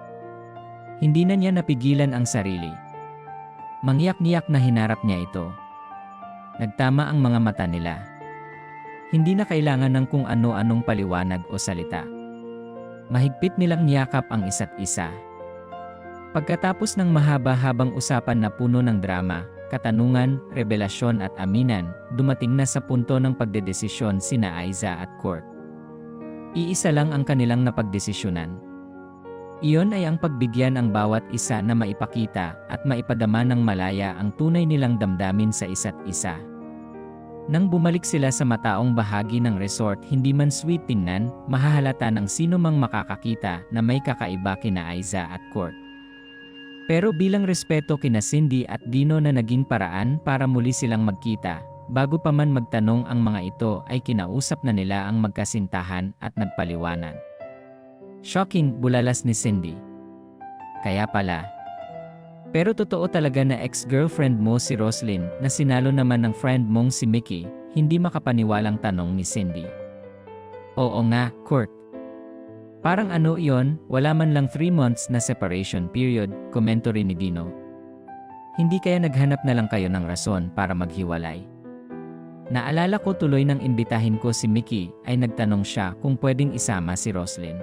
Hindi na niya napigilan ang sarili. Mangyak-ngiyak na hinarap niya ito. Nagtama ang mga mata nila. Hindi na kailangan ng kung ano-anong paliwanag o salita. Mahigpit nilang niyakap ang isa't isa. Pagkatapos ng mahaba-habang usapan na puno ng drama, katanungan, revelasyon at aminan, dumating na sa punto ng pagdedesisyon sina Aiza at Kurt. Iisa lang ang kanilang napagdesisyonan. Iyon ay ang pagbigyan ang bawat isa na maipakita at maipadama ng malaya ang tunay nilang damdamin sa isa't isa. Nang bumalik sila sa mataong bahagi ng resort, hindi man sweet tingnan, mahahalata ng sino mang makakakita na may kakaiba kina Aiza at Kurt. Pero bilang respeto kina Cindy at Dino na naging paraan para muli silang magkita, bago pa man magtanong ang mga ito ay kinausap na nila ang magkasintahan at nagpaliwanag. Shocking, bulalas ni Cindy. Kaya pala. Pero totoo talaga na ex-girlfriend mo si Roslyn na sinalo naman ng friend mong si Mickey, hindi makapaniwalang tanong ni Cindy. Oo nga, Kurt. Parang iyon, wala man lang 3 months na separation period, komento rin ni Dino. Hindi kaya naghanap na lang kayo ng rason para maghiwalay? Naalala ko tuloy nang imbitahin ko si Mickey ay nagtanong siya kung pwedeng isama si Roslyn.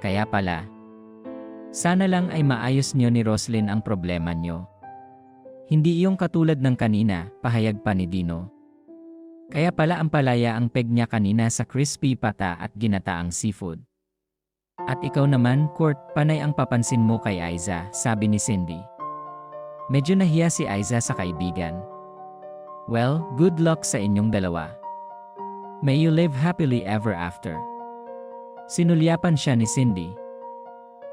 Kaya pala. Sana lang ay maayos niyo ni Roslyn ang problema niyo. Hindi iyong katulad ng kanina, pahayag pa ni Dino. Kaya pala ang palaya ang peg niya kanina sa crispy pata at ginataang seafood. At ikaw naman, Kurt, panay ang papansin mo kay Aiza, sabi ni Cindy. Medyo nahiya si Aiza sa kaibigan. Well, good luck sa inyong dalawa. May you live happily ever after. Sinulyapan siya ni Cindy.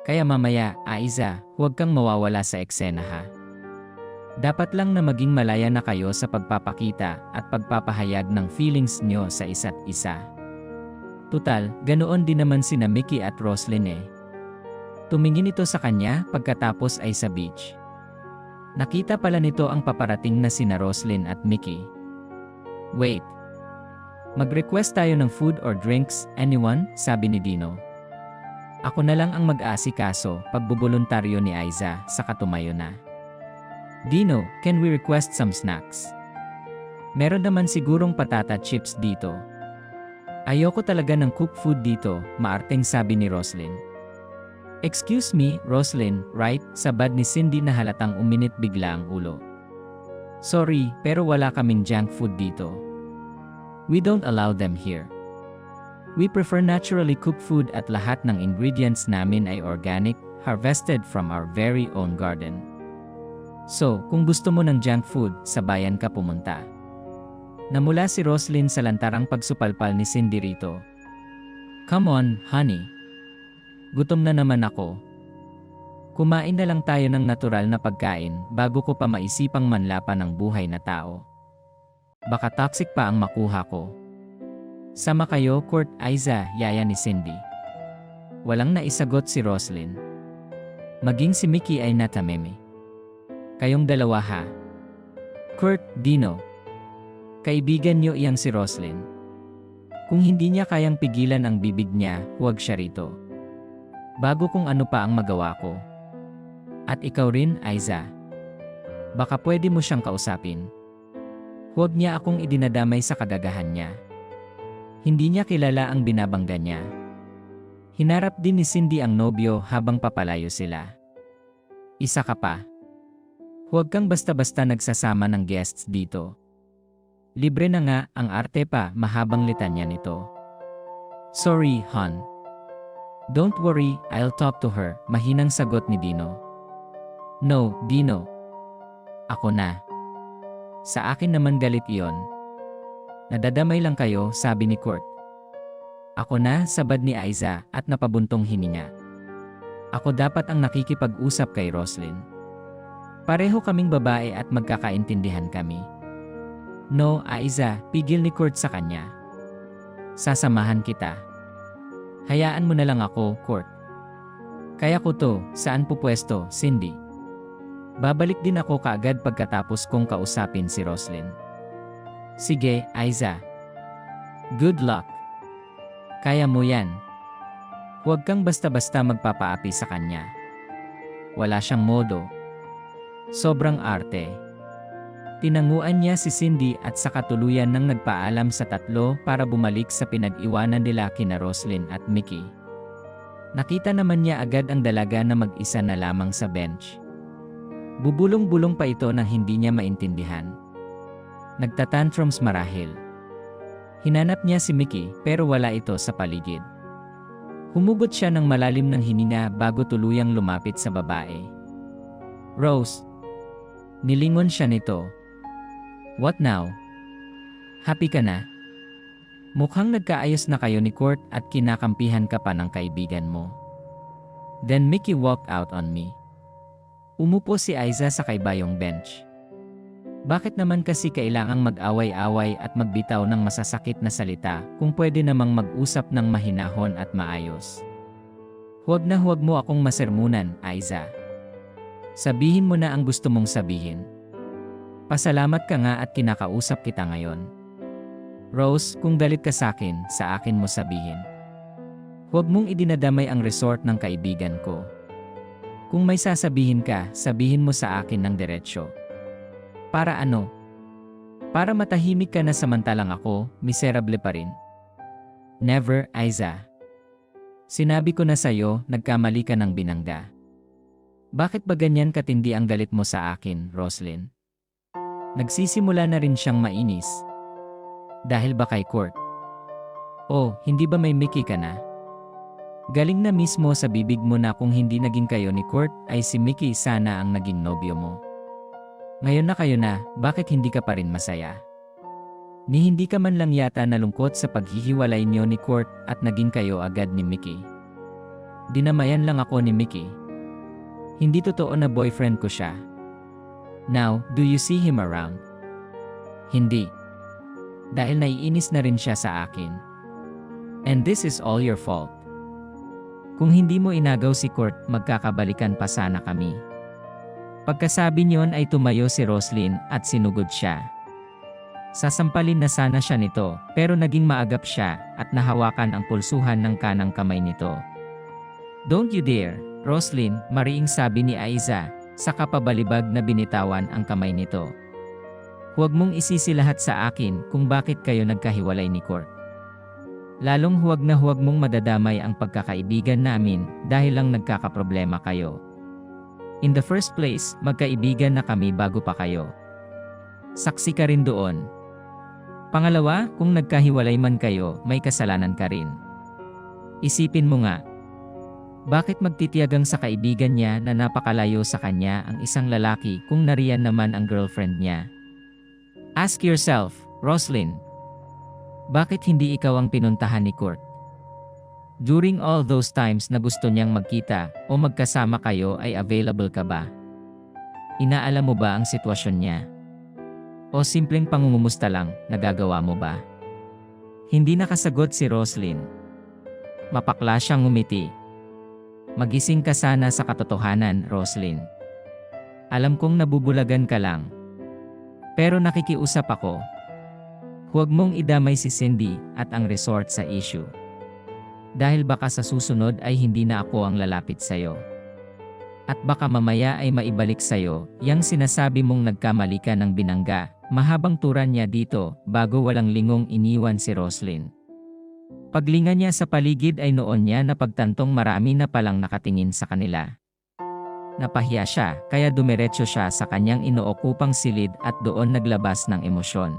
Kaya mamaya, Aiza, huwag kang mawawala sa eksena ha. Dapat lang na maging malaya na kayo sa pagpapakita at pagpapahayag ng feelings nyo sa isa't isa. Tutal, ganoon din naman sina Mickey at Roslyn eh. Tumingin ito sa kanya pagkatapos ay sa beach. Nakita pala nito ang paparating na sina Roslyn at Mickey. Wait. Mag-request tayo ng food or drinks, anyone? Sabi ni Dino. Ako na lang ang mag-aasikaso, pagbubuluntaryo ni Aiza, saka tumayo na. Dino, can we request some snacks? Meron naman sigurong patata chips dito. Ayoko talaga ng cooked food dito, maarteng sabi ni Roslyn. Excuse me, Roslyn, right? Sabad ni Cindy na halatang uminit bigla ang ulo. Sorry, pero wala kaming junk food dito. We don't allow them here. We prefer naturally cooked food at lahat ng ingredients namin ay organic, harvested from our very own garden. So, kung gusto mo ng junk food, sa bayan ka pumunta. Namula si Roslyn sa lantarang pagsupalpal ni Cindy rito. Come on, honey. Gutom na naman ako. Kumain na lang tayo ng natural na pagkain bago ko pa maisipang manlapan ng buhay na tao. Baka toxic pa ang makuha ko. Sama kayo, Kurt, Aiza, yaya ni Cindy. Walang naisagot si Roslyn. Maging si Mickey ay natameme. Kayong dalawa ha? Kurt, Dino. Kaibigan niyo iyang si Roslyn. Kung hindi niya kayang pigilan ang bibig niya, huwag siya rito. Bago kung ano pa ang magawa ko. At ikaw rin, Aiza. Baka pwede mo siyang kausapin. Huwag niya akong idinadamay sa kagagahan niya. Hindi niya kilala ang binabangga niya. Hinarap din ni Cindy ang nobyo habang papalayo sila. Isa ka pa. Huwag kang basta-basta nagsasama ng guests dito. Libre na nga, ang arte pa, mahabang litanya nito. Sorry, hon. Don't worry, I'll talk to her, mahinang sagot ni Dino. No, Dino. Ako na. Sa akin naman galit iyon. Nadadamay lang kayo, sabi ni Kurt. Ako na, sabad ni Aiza at napabuntong hininga. Ako dapat ang nakikipag-usap kay Roslyn. Pareho kaming babae at magkakaintindihan kami. No, Aiza, pigil ni Kurt sa kanya. Sasamahan kita. Hayaan mo na lang ako, Kurt. Kaya ko to, saan pupwesto, Cindy? Babalik din ako kaagad pagkatapos kong kausapin si Roslyn. Sige, Aiza. Good luck. Kaya mo yan. Huwag kang basta-basta magpapaapi sa kanya. Wala siyang modo. Sobrang arte. Tinanguan niya si Cindy at sa katuluyan nang nagpaalam sa tatlo para bumalik sa pinag-iwanan nila kina Roslyn at Mickey. Nakita naman niya agad ang dalaga na mag-isa na lamang sa bench. Bubulong-bulong pa ito nang hindi niya maintindihan. Nagtatantrums marahil. Hinanap niya si Mickey pero wala ito sa paligid. Humugot siya ng malalim ng hininga bago tuluyang lumapit sa babae. Rose. Nilingon siya nito. What now? Happy ka na? Mukhang nagkaayos na kayo ni Kurt at kinakampihan ka pa ng kaibigan mo. Then Mickey walked out on me. Umupo si Aiza sa kaibayong bench. Bakit naman kasi kailangang mag-away-away at magbitaw ng masasakit na salita kung pwede namang mag-usap ng mahinahon at maayos? Huwag mo akong masermunan, Aiza. Sabihin mo na ang gusto mong sabihin. Pasalamat ka nga at kinakausap kita ngayon. Rose, kung galit ka sa akin mo sabihin. Huwag mong idinadamay ang resort ng kaibigan ko. Kung may sasabihin ka, sabihin mo sa akin ng diretsyo. Para ano? Para matahimik ka na samantalang ako, miserable pa rin. Never, Aiza. Sinabi ko na sa'yo, nagkamali ka ng binangga. Bakit ba ganyan katindi ang galit mo sa akin, Roslyn? Nagsisimula na rin siyang mainis. Dahil ba kay Kurt? Oh, hindi ba may Mickey ka na? Galing na mismo sa bibig mo na kung hindi naging kayo ni Kurt ay si Mickey sana ang naging nobyo mo. Ngayon na kayo na, bakit hindi ka pa rin masaya? Ni hindi ka man lang yata nalungkot sa paghihiwalay niyo ni Kurt at naging kayo agad ni Mickey. Dinamayan lang ako ni Mickey. Hindi totoo na boyfriend ko siya. Now, do you see him around? Hindi. Dahil naiinis na rin siya sa akin. And this is all your fault. Kung hindi mo inagaw si Kurt, magkakabalikan pa sana kami. Pagkasabi niyon ay tumayo si Roslyn at sinugod siya. Sasampalin na sana siya nito, pero naging maagap siya at nahawakan ang pulsuhan ng kanang kamay nito. Don't you dare, Roslyn, mariing sabi ni Aiza, saka pabalibag na binitawan ang kamay nito. Huwag mong isisi lahat sa akin kung bakit kayo nagkahiwalay ni Kurt. Lalong huwag na huwag mong madadamay ang pagkakaibigan namin dahil lang nagkakaproblema kayo. In the first place, magkaibigan na kami bago pa kayo. Saksi ka rin doon. Pangalawa, kung nagkahiwalay man kayo, may kasalanan ka rin. Isipin mo nga, bakit magtitiyagang sa kaibigan niya na napakalayo sa kanya ang isang lalaki kung nariyan naman ang girlfriend niya? Ask yourself, Roslyn. Bakit hindi ikaw ang pinuntahan ni Kurt? During all those times na gusto niyang magkita o magkasama kayo ay available ka ba? Inaalam mo ba ang sitwasyon niya? O simpleng pangungumusta lang, nagagawa mo ba? Hindi nakasagot si Roslyn. Mapakla siyang ngumiti. Magising ka sana sa katotohanan, Roslyn. Alam kong nabubulagan ka lang. Pero nakikiusap ako. Huwag mong idamay si Cindy at ang resort sa issue. Dahil baka sa susunod ay hindi na ako ang lalapit sa'yo. At baka mamaya ay maibalik sa'yo, yang sinasabi mong nagkamali ka ng binangga, mahabang turan niya dito, bago walang lingong iniwan si Roslyn. Paglinga niya sa paligid ay noon niya napagtantong marami na palang nakatingin sa kanila. Napahiya siya, kaya dumiretso siya sa kanyang inookupang silid at doon naglabas ng emosyon.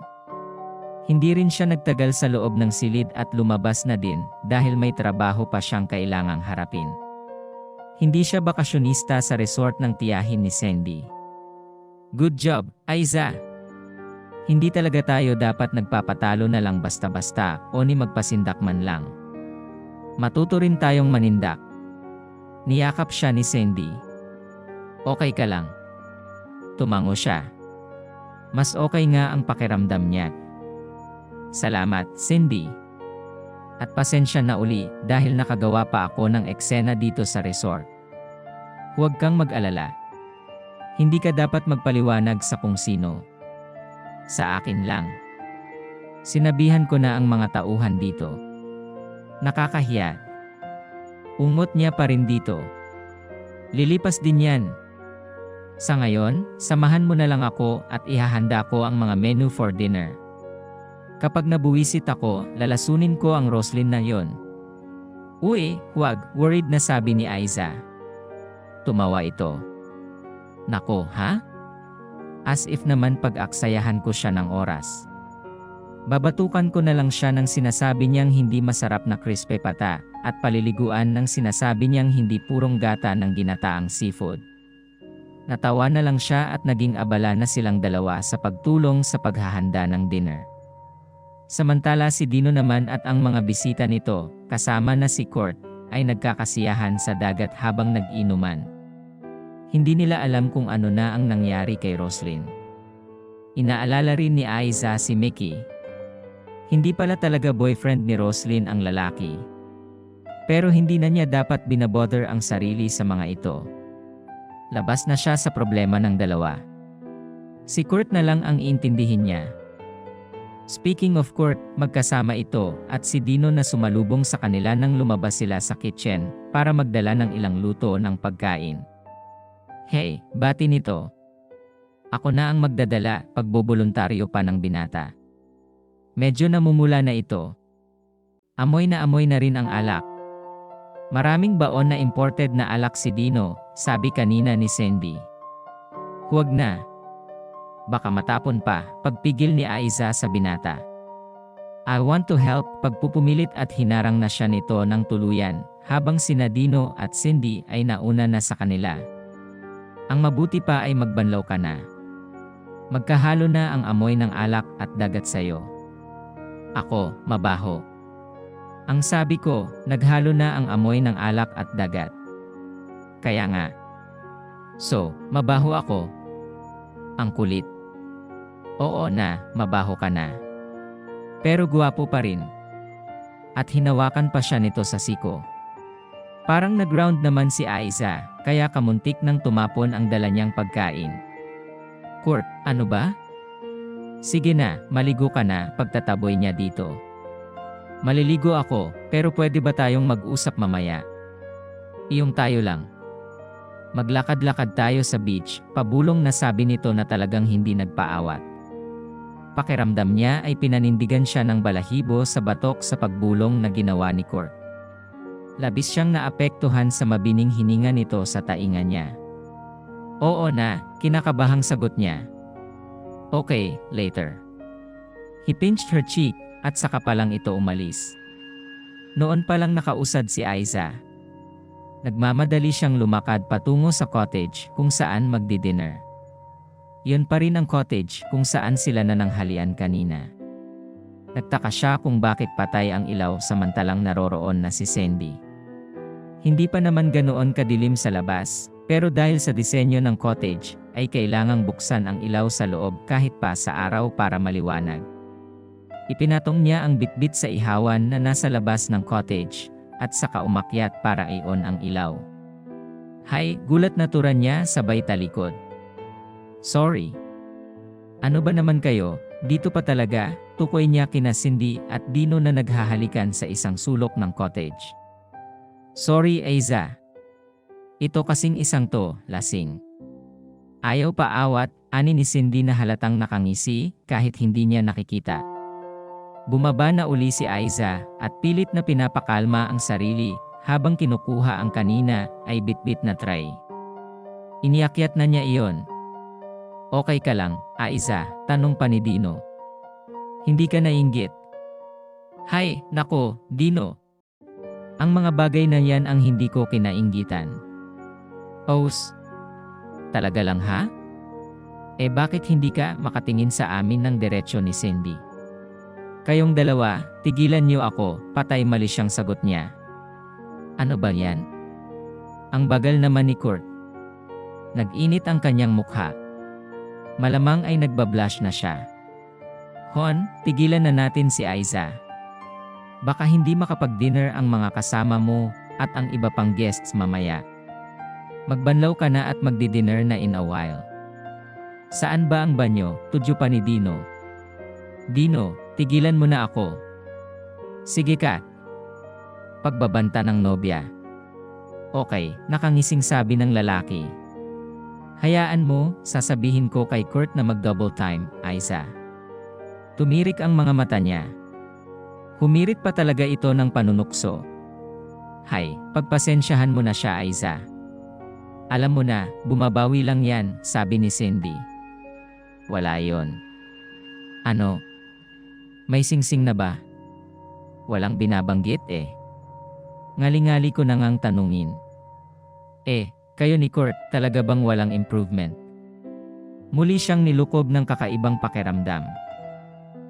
Hindi rin siya nagtagal sa loob ng silid at lumabas na din dahil may trabaho pa siyang kailangang harapin. Hindi siya bakasyonista sa resort ng tiyahin ni Cindy. Good job, Aiza! Hindi talaga tayo dapat nagpapatalo na lang basta-basta o ni magpasindak man lang. Matuto rin tayong manindak. Niyakap siya ni Cindy. Okay ka lang. Tumango siya. Mas okay nga ang pakiramdam niya. Salamat, Cindy. At pasensya na uli dahil nakagawa pa ako ng eksena dito sa resort. Huwag kang mag-alala. Hindi ka dapat magpaliwanag sa kung sino. Sa akin lang. Sinabihan ko na ang mga tauhan dito. Nakakahiya. Ungot niya pa rin dito. Lilipas din yan. Sa ngayon, samahan mo na lang ako at ihahanda ko ang mga menu for dinner. Kapag nabuwisit ako, lalasunin ko ang Roslyn na yon. Uy, huwag, worried na sabi ni Aiza. Tumawa ito. Nako, ha? As if naman pag-aksayahan ko siya ng oras. Babatukan ko na lang siya ng sinasabi niyang hindi masarap na crispy pata at paliliguan ng sinasabi niyang hindi purong gata ng ginataang seafood. Natawa na lang siya at naging abala na silang dalawa sa pagtulong sa paghahanda ng dinner. Samantala si Dino naman at ang mga bisita nito, kasama na si Kurt, ay nagkakasiyahan sa dagat habang nag-inuman. Hindi nila alam kung ano na ang nangyari kay Roslyn. Inaalala rin ni Aiza si Mickey. Hindi pala talaga boyfriend ni Roslyn ang lalaki. Pero hindi na niya dapat binabother ang sarili sa mga ito. Labas na siya sa problema ng dalawa. Si Kurt na lang ang iintindihin niya. Speaking of Kurt, magkasama ito at si Dino na sumalubong sa kanila nang lumabas sila sa kitchen para magdala ng ilang luto ng pagkain. Hey, bati nito. Ako na ang magdadala, pagboboluntaryo pa ng binata. Medyo namumula na ito. Amoy na rin ang alak. Maraming baon na imported na alak si Dino, sabi kanina ni Cindy. Huwag na. Baka matapon pa, pagpigil ni Aiza sa binata. I want to help, pagpupumilit at hinarang na siya nito ng tuluyan, habang sina Dino at Cindy ay nauna na sa kanila. Ang mabuti pa ay magbanlaw ka na. Magkahalo na ang amoy ng alak at dagat sayo. Ako, mabaho. Ang sabi ko, naghalo na ang amoy ng alak at dagat. Kaya nga. So, mabaho ako. Ang kulit. Oo na, mabaho ka na. Pero guwapo pa rin. At hinawakan pa siya nito sa siko. Parang nag-round naman si Aiza, kaya kamuntik nang tumapon ang dala niyang pagkain. Kurt, ano ba? Sige na, maligo ka na, pagtataboy niya dito. Maliligo ako, pero pwede ba tayong mag-usap mamaya? Iyong tayo lang. Maglakad-lakad tayo sa beach, pabulong na sabi nito na talagang hindi nagpaawat. Pakiramdam niya ay pinanindigan siya ng balahibo sa batok sa pagbulong na ginawa ni Kurt. Labis siyang naapektuhan sa mabining hininga nito sa tainga niya. Oo na, kinakabahang sagot niya. Okay, later. He pinched her cheek at saka pa lang ito umalis. Noon pa lang nakausad si Aiza. Nagmamadali siyang lumakad patungo sa cottage kung saan magdi-dinner. Yun pa rin ang cottage kung saan sila nananghalian kanina. Nagtaka siya kung bakit patay ang ilaw samantalang naroroon na si Cindy. Hindi pa naman ganoon kadilim sa labas, pero dahil sa disenyo ng cottage, ay kailangang buksan ang ilaw sa loob kahit pa sa araw para maliwanag. Ipinatong niya ang bitbit sa ihawan na nasa labas ng cottage, at saka umakyat para i-on ang ilaw. Hay, gulat na turan niya sabay talikod. Sorry. Ano ba naman kayo, dito pa talaga, tukoy niya kina Cindy at Dino na naghahalikan sa isang sulok ng cottage. Sorry Aiza. Ito kasing isang to, lasing. Ayaw pa awat, ani ni Cindy na halatang nakangisi kahit hindi niya nakikita. Bumaba na uli si Aiza at pilit na pinapakalma ang sarili habang kinukuha ang kanina ay bitbit na tray. Iniakyat na niya iyon. Okay ka lang, Aiza, tanong pa ni Dino. Hindi ka nainggit. Hay, nako, Dino. Ang mga bagay na yan ang hindi ko kinainggitan. Os, talaga lang ha? Eh bakit hindi ka makatingin sa amin ng diretsyo ni Cindy? Kayong dalawa, tigilan niyo ako, patay mali siyang sagot niya. Ano ba yan? Ang bagal naman ni Kurt. Nag-init ang kanyang mukha. Malamang ay nagbablush na siya. Hon, tigilan na natin si Aiza. Baka hindi makapag-dinner ang mga kasama mo at ang iba pang guests mamaya. Magbanlaw ka na at magdi-dinner na in a while. Saan ba ang banyo? Tudyo pa ni Dino. Dino, tigilan mo na ako. Sige ka. Pagbabanta ng nobya. Okay, nakangising sabi ng lalaki. Hayaan mo, sasabihin ko kay Kurt na mag-double time, Aiza. Tumirik ang mga mata niya. Humirit pa talaga ito ng panunukso. Hay, pagpasensyahan mo na siya, Aiza. Alam mo na, bumabawi lang yan, sabi ni Cindy. Wala yon. Ano? May singsing na ba? Walang binabanggit eh. Ngali-ngali ko na ngang tanungin. Kayo ni Kurt, talaga bang walang improvement? Muli siyang nilukob ng kakaibang pakiramdam.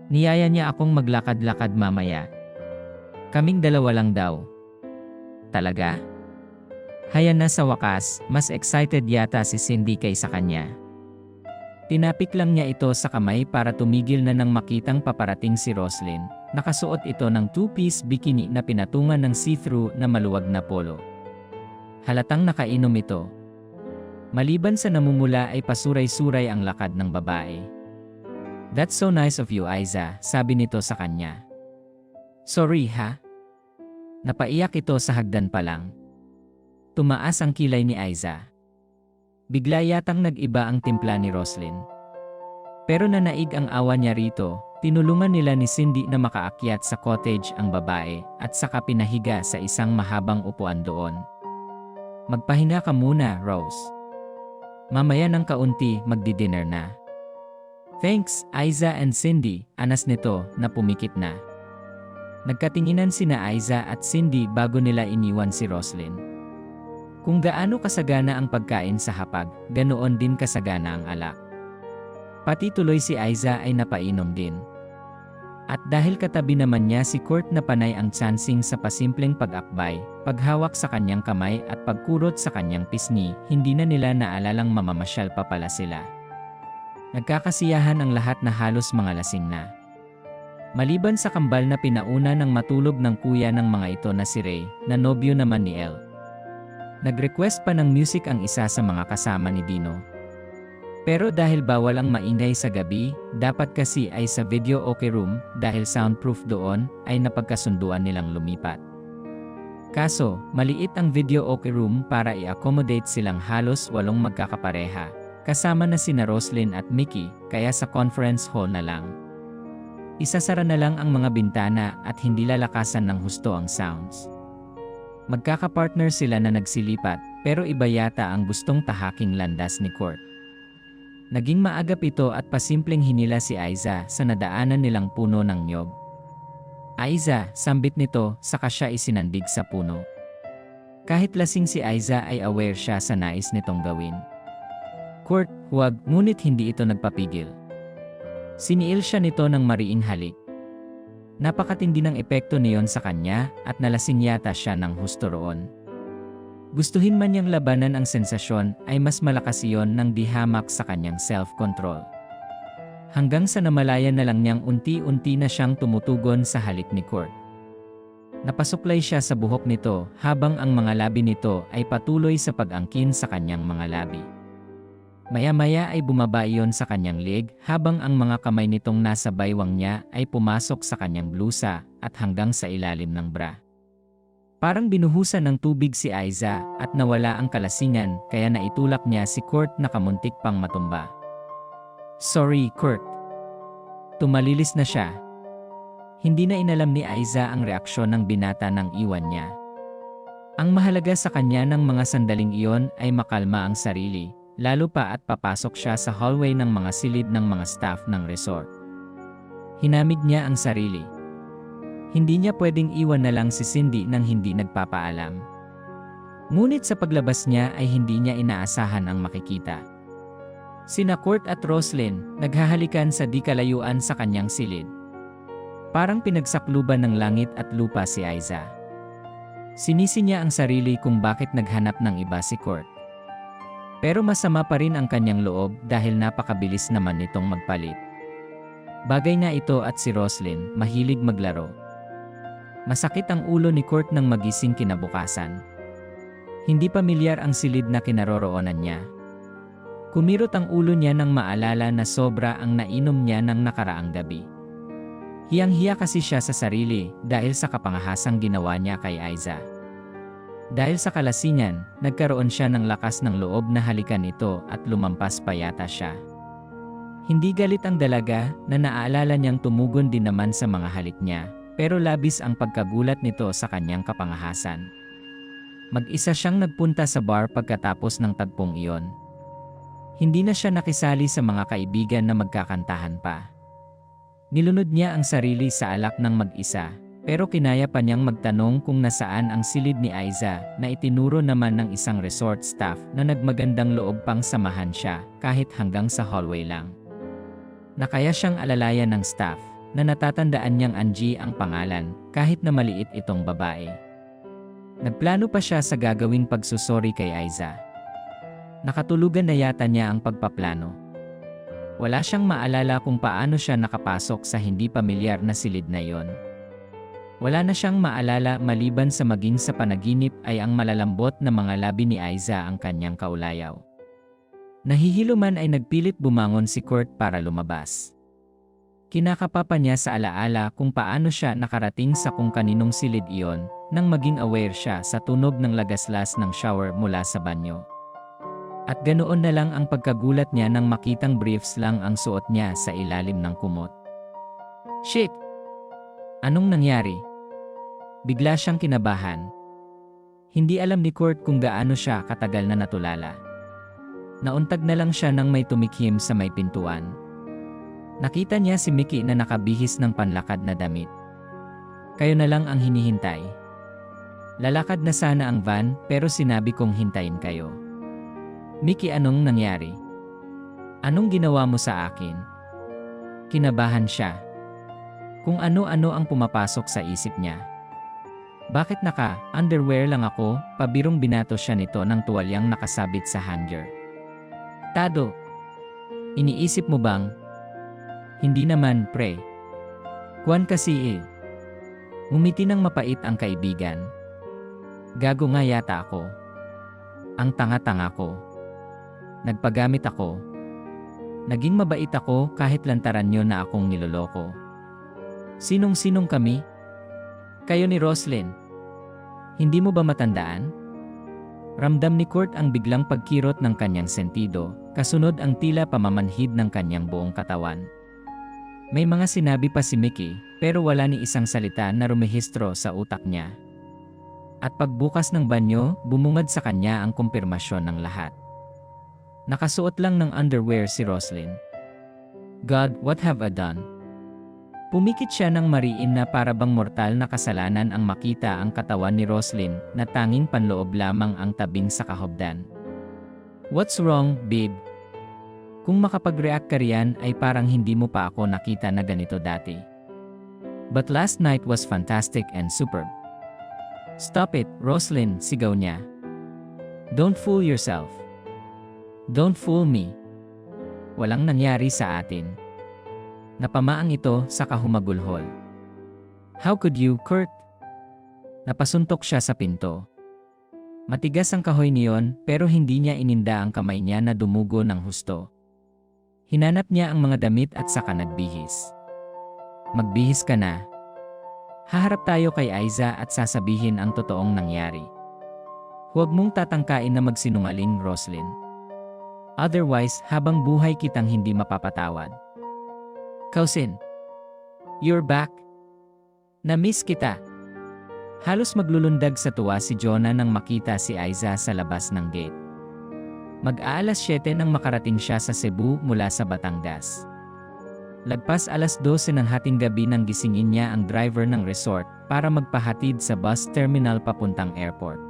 Niyaya niya akong maglakad-lakad mamaya. Kaming dalawa lang daw. Talaga? Haya na sa wakas, mas excited yata si Cindy kaysa kanya. Tinapik lang niya ito sa kamay para tumigil na nang makitang paparating si Roslyn. Nakasuot ito ng two-piece bikini na pinatungan ng see-through na maluwag na polo. Halatang nakainom ito. Maliban sa namumula ay pasuray-suray ang lakad ng babae. That's so nice of you, Aiza, sabi nito sa kanya. Sorry ha? Napaiyak ito sa hagdan pa lang. Tumaas ang kilay ni Aiza. Bigla yatang nag-iba ang timpla ni Roslyn. Pero nanaig ang awa niya rito, tinulungan nila ni Cindy na makaakyat sa cottage ang babae at saka pinahiga sa isang mahabang upuan doon. Magpahinga ka muna, Rose. Mamaya ng kaunti, magdi-dinner na. Thanks, Aiza and Cindy, anas nito na pumikit na. Nagkatinginan sina Aiza at Cindy bago nila iniwan si Roslyn. Kung gaano kasagana ang pagkain sa hapag, ganoon din kasagana ang alak. Pati tuloy si Aiza ay napainom din. At dahil katabi naman niya si Kurt na panay ang chancing sa pasimpleng pag-akbay, paghawak sa kanyang kamay at pagkurot sa kanyang pisngi, hindi na nila naalalang mamamasyal pa pala sila. Nagkakasiyahan ang lahat na halos mga lasing na. Maliban sa kambal na pinauna ng matulog ng kuya ng mga ito na si Ray, na nobyo naman ni Elle. Nag-request pa ng music ang isa sa mga kasama ni Dino. Pero dahil bawal ang maingay sa gabi, dapat kasi ay sa video okay room dahil soundproof doon ay napagkasunduan nilang lumipat. Kaso, maliit ang video okay room para i-accommodate silang halos 8 magkakapareha, kasama na sina Roslyn at Mickey, kaya sa conference hall na lang. Isasara na lang ang mga bintana at hindi lalakasan ng husto ang sounds. Magkakapartner sila na nagsilipat, pero iba yata ang gustong tahaking landas ni Kurt. Naging maagap ito at pasimpleng hinila si Aiza sa nadaanan nilang puno ng niyog. Aiza, sambit nito, saka siya isinandig sa puno. Kahit lasing si Aiza ay aware siya sa nais nitong gawin. Kurt, huwag, ngunit hindi ito nagpapigil. Siniil siya nito ng mariing halik. Napakatindi ng epekto niyon sa kanya at nalasing yata siya ng husto roon. Gustuhin man niyang labanan ang sensasyon ay mas malakas iyon ng dihamak sa kanyang self-control. Hanggang sa namalayan na lang niyang unti-unti na siyang tumutugon sa halik ni Kurt. Napasuklay siya sa buhok nito habang ang mga labi nito ay patuloy sa pag-angkin sa kanyang mga labi. Maya-maya ay bumaba iyon sa kanyang leg habang ang mga kamay nitong nasa baywang niya ay pumasok sa kanyang blusa at hanggang sa ilalim ng bra. Parang binuhusan ng tubig si Aiza at nawala ang kalasingan kaya naitulak niya si Kurt na kamuntik pang matumba. Sorry, Kurt. Tumalilis na siya. Hindi na inalam ni Aiza ang reaksyon ng binata ng iwan niya. Ang mahalaga sa kanya ng mga sandaling iyon ay makalma ang sarili. Lalo pa at papasok siya sa hallway ng mga silid ng mga staff ng resort. Hinamig niya ang sarili. Hindi niya pwedeng iwan na lang si Cindy nang hindi nagpapaalam. Ngunit sa paglabas niya ay hindi niya inaasahan ang makikita. Sina Kurt at Roslyn naghahalikan sa di kalayuan sa kanyang silid. Parang pinagsakluban ng langit at lupa si Aiza. Sinisi niya ang sarili kung bakit naghanap ng iba si Kurt. Pero masama pa rin ang kanyang loob dahil napakabilis naman nitong magpalit. Bagay nga ito at si Roslyn, mahilig maglaro. Masakit ang ulo ni Kurt nang magising kinabukasan. Hindi pamilyar ang silid na kinaroroonan niya. Kumirot ang ulo niya nang maalala na sobra ang nainom niya ng nakaraang gabi. Hiyang-hiya kasi siya sa sarili dahil sa kapangahasang ginawa niya kay Aiza. Dahil sa kalasingan, nagkaroon siya ng lakas ng loob na halikan ito at lumampas pa yata siya. Hindi galit ang dalaga na naaalala niyang tumugon din naman sa mga halik niya, pero labis ang pagkagulat nito sa kanyang kapangahasan. Mag-isa siyang nagpunta sa bar pagkatapos ng tagpong iyon. Hindi na siya nakisali sa mga kaibigan na magkakantahan pa. Nilunod niya ang sarili sa alak ng mag-isa. Pero kinaya pa niyang magtanong kung nasaan ang silid ni Aiza na itinuro naman ng isang resort staff na nagmagandang loob pang samahan siya kahit hanggang sa hallway lang. Nakaya siyang alalayan ng staff na natatandaan niyang Angie ang pangalan kahit na maliit itong babae. Nagplano pa siya sa gagawing pagsusori kay Aiza. Nakatulugan na yata niya ang pagpaplano. Wala siyang maalala kung paano siya nakapasok sa hindi pamilyar na silid na iyon. Wala na siyang maalala maliban sa maging sa panaginip ay ang malalambot na mga labi ni Aiza ang kanyang kaulayaw. Nahihilo man ay nagpilit bumangon si Kurt para lumabas. Kinakapapa niya sa alaala kung paano siya nakarating sa kung kaninong silid iyon nang maging aware siya sa tunog ng lagaslas ng shower mula sa banyo. At ganoon na lang ang pagkagulat niya nang makitang briefs lang ang suot niya sa ilalim ng kumot. Shit! Anong nangyari? Bigla siyang kinabahan. Hindi alam ni Kurt kung gaano siya katagal na natulala. Nauntag na lang siya nang may tumikhim sa may pintuan. Nakita niya si Mickey na nakabihis ng panlakad na damit. Kayo na lang ang hinihintay. Lalakad na sana ang van pero sinabi kong hintayin kayo. Mickey, anong nangyari? Anong ginawa mo sa akin? Kinabahan siya. Kung ano-ano ang pumapasok sa isip niya. Bakit naka-underwear lang ako? Pabirong binato siya nito ng tuwalyang nakasabit sa hanger. Tado, iniisip mo bang? Hindi naman, pre. Kuwan kasi eh. Ngumiti ng mapait ang kaibigan. Gago nga yata ako. Ang tanga-tanga ko. Nagpagamit ako. Naging mabait ako kahit lantaran nyo na akong niloloko. Sinong-sinong kami? Kayo ni Roslyn. Hindi mo ba matandaan? Ramdam ni Kurt ang biglang pagkirot ng kanyang sentido, kasunod ang tila pamamanhid ng kanyang buong katawan. May mga sinabi pa si Mickey, pero wala ni isang salita na rumehistro sa utak niya. At pagbukas ng banyo, bumungad sa kanya ang kumpirmasyon ng lahat. Nakasuot lang ng underwear si Roslyn. God, what have I done? Pumikit siya ng mariin na para bang mortal na kasalanan ang makita ang katawan ni Roslyn na tanging panloob lamang ang tabing sa kahobdan. What's wrong, babe? Kung makapag-react ka riyan ay parang hindi mo pa ako nakita na ganito dati. But last night was fantastic and superb. Stop it, Roslyn, sigaw niya. Don't fool yourself. Don't fool me. Walang nangyari sa atin. Napamaang ito sa kahumagulhol. How could you, Kurt? Napasuntok siya sa pinto. Matigas ang kahoy niyon pero hindi niya ininda ang kamay niya na dumugo ng husto. Hinanap niya ang mga damit at saka nagbihis. Magbihis ka na. Haharap tayo kay Aiza at sasabihin ang totoong nangyari. Huwag mong tatangkain na magsinungaling, Roslyn. Otherwise, habang buhay kitang hindi mapapatawad. Cousin, you're back. Na-miss kita. Halos maglulundag sa tuwa si Jonah nang makita si Aiza sa labas ng gate. Mag-aalas 7 nang makarating siya sa Cebu mula sa Batangas. Lagpas alas 12 ng hating gabi nang gisingin niya ang driver ng resort para magpahatid sa bus terminal papuntang airport.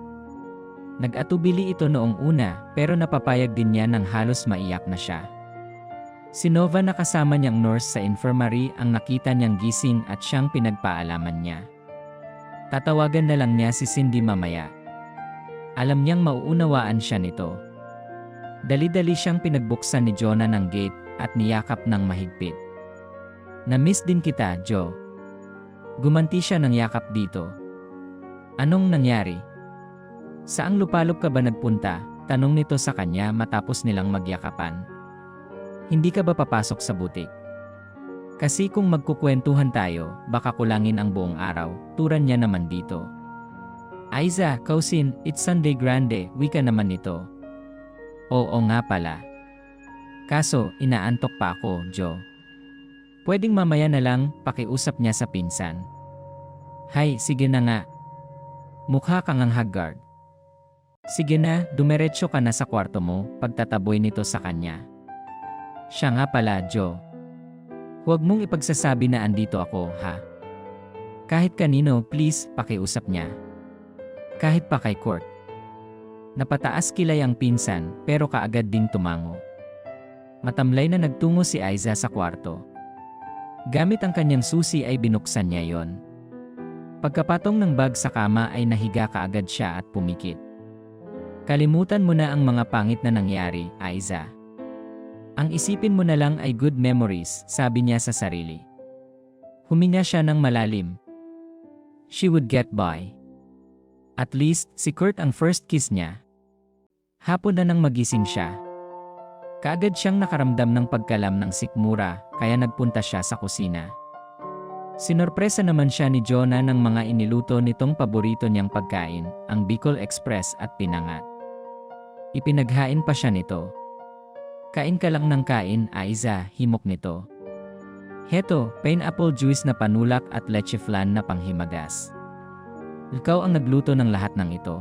Nag-atubili ito noong una pero napapayag din niya nang halos maiyak na siya. Si Nova na kasama niyang nurse sa infirmary ang nakita niyang gising at siyang pinagpaalaman niya. Tatawagan na lang niya si Cindy mamaya. Alam niyang mauunawaan siya nito. Dali-dali siyang pinagbuksan ni Jonah ng gate at niyakap ng mahigpit. Na-miss din kita, Joe. Gumanti siya ng yakap dito. Anong nangyari? Saang lupalop ka ba nagpunta? Tanong nito sa kanya matapos nilang magyakapan. Hindi ka ba papasok sa butik? Kasi kung magkukwentuhan tayo, baka kulangin ang buong araw, turan niya naman dito. Aiza, cousin, it's Sunday Grande, wika naman nito. Oo nga pala. Kaso, inaantok pa ako, Joe. Pwedeng mamaya na lang, pakiusap niya sa pinsan. Hay, sige na nga. Mukha kang ang haggard. Sige na, dumiretso ka na sa kwarto mo, pagtataboy nito sa kanya. Siya nga pala, Joe. Huwag mong ipagsasabi na andito ako, ha? Kahit kanino, please, pakiusap niya. Kahit pa kay Kurt. Napataas kilay ang pinsan, pero kaagad ding tumango. Matamlay na nagtungo si Aiza sa kwarto. Gamit ang kanyang susi ay binuksan niya yon. Pagkapatong ng bag sa kama ay nahiga kaagad siya at pumikit. Kalimutan mo na ang mga pangit na nangyari, Aiza. Ang isipin mo na lang ay good memories, sabi niya sa sarili. Huminga siya ng malalim. She would get by. At least, si Kurt ang first kiss niya. Hapon na nang magising siya. Kaagad siyang nakaramdam ng pagkalam ng sikmura, kaya nagpunta siya sa kusina. Sinorpresa naman siya ni Jonah ng mga iniluto nitong paborito niyang pagkain, ang Bicol Express at pinangat. Ipinaghain pa siya nito. Kain ka lang ng kain, Aiza, himok nito. Heto, pineapple juice na panulak at leche flan na panghimagas. Ikaw ang nagluto ng lahat ng ito.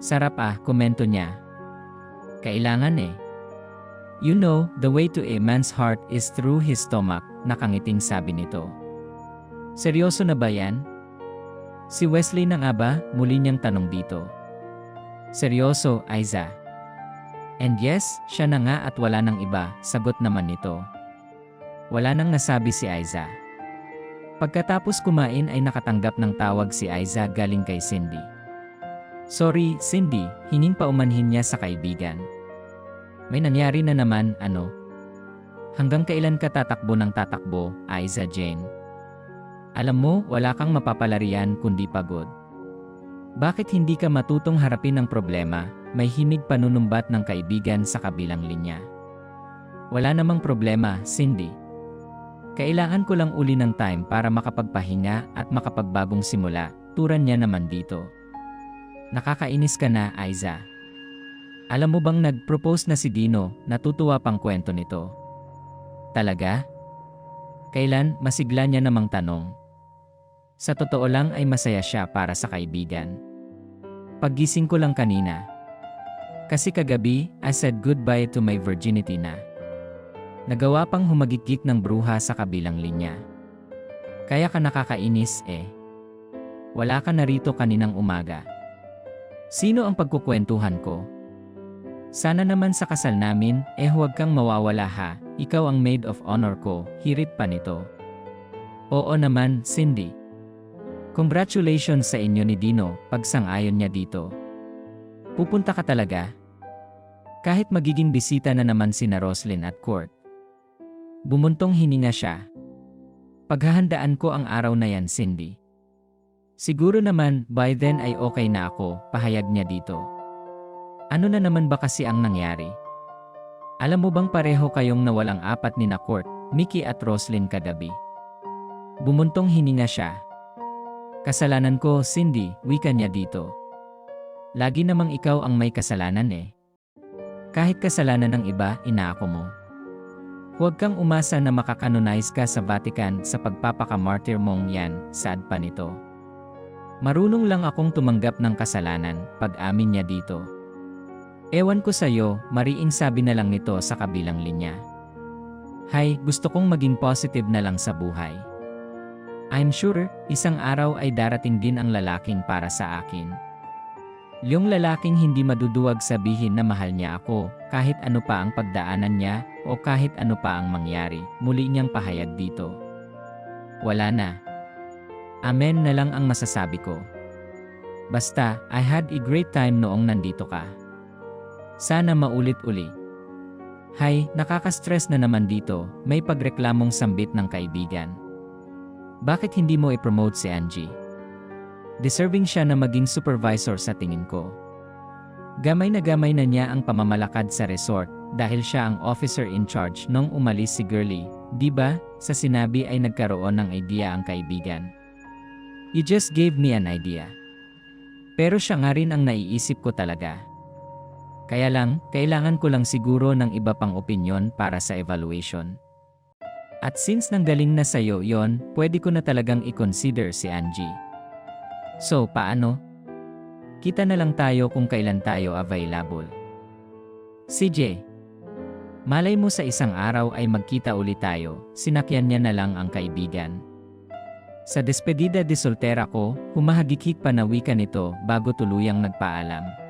Sarap komento niya. Kailangan You know, the way to a man's heart is through his stomach, nakangiting sabi nito. Seryoso na ba yan? Si Wesley na nga ba? Muli niyang tanong dito. Seryoso, Aiza. And yes, siya na nga at wala nang iba, sagot naman nito. Wala nang nasabi si Aiza. Pagkatapos kumain ay nakatanggap ng tawag si Aiza galing kay Cindy. Sorry, Cindy, hinging paumanhin niya sa kaibigan. May nangyari na naman, ano? Hanggang kailan ka tatakbo ng tatakbo, Aiza Jane? Alam mo, wala kang mapapalarian kundi pagod. Bakit hindi ka matutong harapin ang problema? May himig panunumbat ng kaibigan sa kabilang linya. Wala namang problema, Cindy. Kailangan ko lang uli ng time para makapagpahinga at makapagbagong simula, turan niya naman dito. Nakakainis ka na, Aiza. Alam mo bang nag-propose na si Dino, natutuwa pang kwento nito. Talaga? Kailan, masigla niya namang tanong. Sa totoo lang ay masaya siya para sa kaibigan. Paggising ko lang kanina. Kasi kagabi, I said goodbye to my virginity na. Nagawa pang humagikik ng bruha sa kabilang linya. Kaya ka nakakainis eh. Wala ka na rito kaninang umaga. Sino ang pagkukwentuhan ko? Sana naman sa kasal namin, huwag kang mawawala ha, ikaw ang maid of honor ko, hirit pa nito. Oo naman, Cindy. Congratulations sa inyo ni Dino, pagsang-ayon niya dito. Pupunta ka talaga? Kahit magiging bisita na naman sina Roslyn at Kurt. Bumuntong hininga siya. Paghahandaan ko ang araw na yan, Cindy. Siguro naman, by then ay okay na ako, pahayag niya dito. Ano na naman ba kasi ang nangyari? Alam mo bang pareho kayong nawalang apat ni na Kurt, Mickey at Roslyn kagabi? Bumuntong hininga siya. Kasalanan ko, Cindy, wika niya dito. Lagi namang ikaw ang may kasalanan eh. Kahit kasalanan ng iba, inaako mo. Huwag kang umasa na makakanonize ka sa Vatican sa pagpapakamartir mong yan, sad pa nito. Marunong lang akong tumanggap ng kasalanan, pag-amin niya dito. Ewan ko sa'yo, mariing sabi na lang nito sa kabilang linya. Hay, gusto kong maging positive na lang sa buhay. I'm sure, isang araw ay darating din ang lalaking para sa akin. Yung lalaking hindi maduduwag sabihin na mahal niya ako, kahit ano pa ang pagdaanan niya, o kahit ano pa ang mangyari, muli niyang pahayag dito. Wala na. Amen na lang ang masasabi ko. Basta, I had a great time noong nandito ka. Sana maulit-uli. Hay, nakaka-stress na naman dito, may pagreklamong sambit ng kaibigan. Bakit hindi mo i-promote si Angie? Deserving siya na maging supervisor sa tingin ko. Gamay na niya ang pamamalakad sa resort dahil siya ang officer in charge nung umalis si Girlie, di ba? Sa sinabi ay nagkaroon ng idea ang kaibigan. You just gave me an idea. Pero siya nga rin ang naiisip ko talaga. Kaya lang, kailangan ko lang siguro ng iba pang opinyon para sa evaluation. At since nanggaling na sa'yo yon, pwede ko na talagang i-consider si Angie. So, paano? Kita na lang tayo kung kailan tayo available. CJ. Malay mo sa isang araw ay magkita ulit tayo, sinakyan niya na lang ang kaibigan. Sa despedida de soltera ko, humahagikik pa na wika nito bago tuluyang nagpaalam.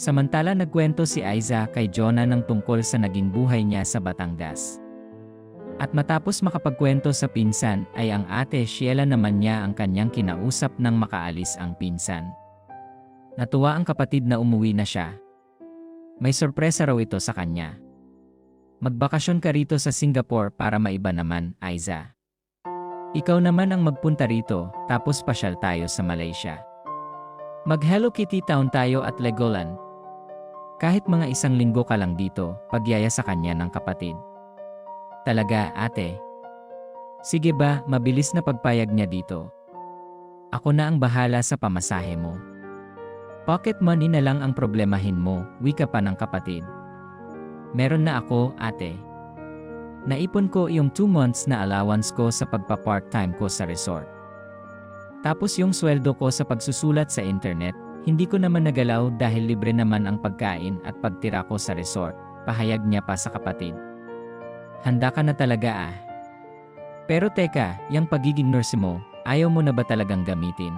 Samantala nagkwento si Aiza kay Jonah ng tungkol sa naging buhay niya sa Batangas. At matapos makapagkwento sa pinsan ay ang ate Sheila naman niya ang kanyang kinausap nang makaalis ang pinsan. Natuwa ang kapatid na umuwi na siya. May sorpresa raw ito sa kanya. Magbakasyon ka rito sa Singapore para maiba naman, Aiza. Ikaw naman ang magpunta rito, tapos pasyal tayo sa Malaysia. Mag-Hello Kitty Town tayo at Legoland. Kahit mga isang linggo ka lang dito, pagyaya sa kanya ng kapatid. Talaga, ate? Sige ba, mabilis na pagpayag niya dito. Ako na ang bahala sa pamasahe mo. Pocket money na lang ang problemahin mo, wika pa ng kapatid. Meron na ako, ate. Naipon ko yung 2 months na allowance ko sa pagpa-part-time ko sa resort. Tapos yung sweldo ko sa pagsusulat sa internet, hindi ko naman nagalaw dahil libre naman ang pagkain at pagtira ko sa resort, pahayag niya pa sa kapatid. Handa ka na talaga ah. Pero teka, yung pagiging nurse mo, ayaw mo na ba talagang gamitin?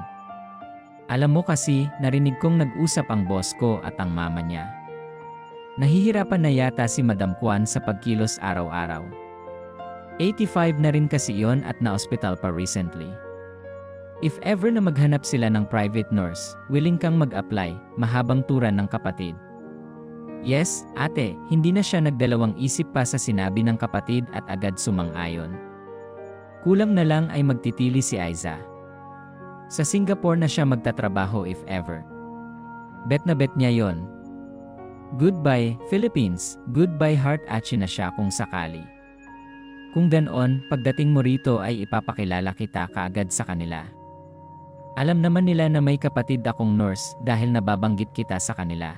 Alam mo kasi, narinig kong nag-usap ang boss ko at ang mama niya. Nahihirapan na yata si Madam Kwan sa pagkilos araw-araw. 85 na rin kasi yon at na-hospital pa recently. If ever na maghanap sila ng private nurse, willing kang mag-apply, mahabang turan ng kapatid. Yes, ate, hindi na siya nagdalawang isip pa sa sinabi ng kapatid at agad sumang-ayon. Kulang na lang ay magtitili si Aiza. Sa Singapore na siya magtatrabaho if ever. Bet na bet niya yon. Goodbye, Philippines, goodbye heart achi na siya kung sakali. Kung ganoon, pagdating mo rito ay ipapakilala kita kaagad sa kanila. Alam naman nila na may kapatid akong nurse dahil nababanggit kita sa kanila.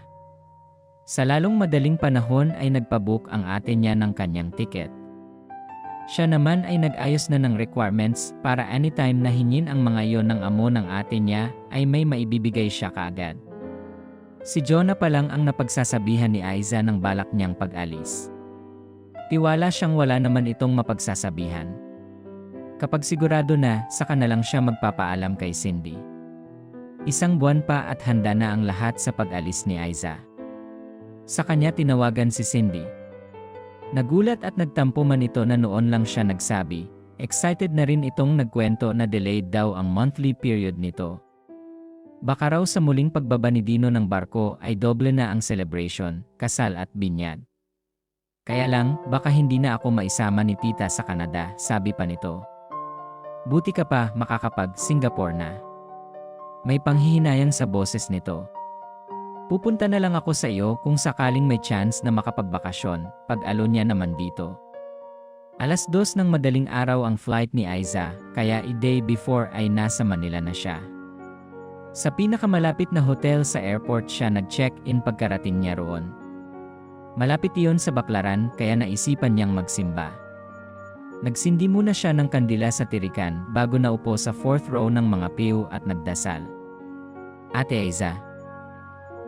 Sa lalong madaling panahon ay nagpabook ang ate niya ng kanyang tiket. Siya naman ay nag-ayos na ng requirements para anytime na hingin ang mga yon ng amo ng ate niya ay may maibibigay siya kaagad. Si Jonah pa lang ang napagsasabihan ni Aiza ng balak niyang pag-alis. Tiwala siyang wala naman itong mapagsasabihan. Kapag sigurado na, saka na lang siya magpapaalam kay Cindy. 1 buwan pa at handa na ang lahat sa pag-alis ni Aiza. Sa kanya tinawagan si Cindy. Nagulat at nagtampo man ito na noon lang siya nagsabi. Excited na rin itong nagkwento na delayed daw ang monthly period nito. Baka raw sa muling pagbaba ni Dino ng barko ay doble na ang celebration, kasal at binyag. Kaya lang, baka hindi na ako maisama ni tita sa Canada, sabi pa nito. Buti ka pa makakapag-Singapore na. May panghihinayang sa boses nito. Pupunta na lang ako sa iyo kung sakaling may chance na makapagbakasyon, pag-alo niya naman dito. 2:00 ng madaling araw ang flight ni Aiza, kaya a-day before ay nasa Manila na siya. Sa pinakamalapit na hotel sa airport siya nag-check-in pagkarating niya roon. Malapit iyon sa Baclaran kaya naisipan niyang magsimba. Nagsindi muna siya ng kandila sa tirikan bago naupo sa 4th row ng mga piyo at nagdasal. Ate Aiza.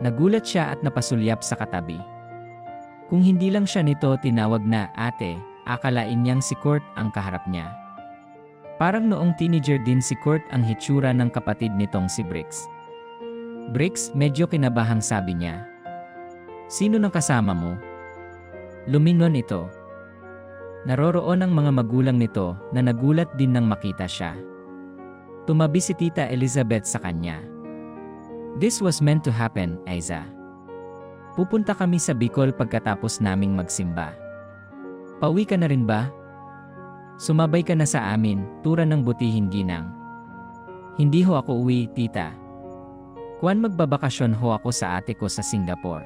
Nagulat siya at napasulyap sa katabi. Kung hindi lang siya nito tinawag na ate, akalain niyang si Kurt ang kaharap niya. Parang noong teenager din si Kurt ang hitsura ng kapatid nitong si Brix. Brix, medyo kinabahang sabi niya. Sino nang kasama mo? Lumingon ito. Naroroon ang mga magulang nito na nagulat din nang makita siya. Tumabi si Tita Elizabeth sa kanya. This was meant to happen, Aiza. Pupunta kami sa Bicol pagkatapos naming magsimba. Pauwi ka na rin ba? Sumabay ka na sa amin, tura ng butihin ginang. Hindi ho ako uwi, tita. Kuwan magbabakasyon ho ako sa ate ko sa Singapore.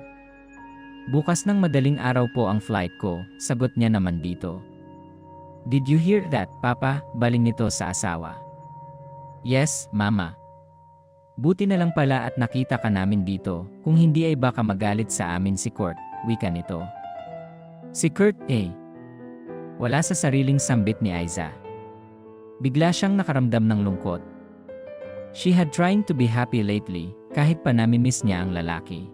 Bukas ng madaling araw po ang flight ko, sagot niya naman dito. Did you hear that, Papa? Baling nito sa asawa. Yes, Mama. Buti na lang pala at nakita ka namin dito, kung hindi ay baka magalit sa amin si Kurt, wika nito. Si Kurt wala sa sariling sambit ni Aiza. Bigla siyang nakaramdam ng lungkot. She had trying to be happy lately, kahit pa namimiss niya ang lalaki.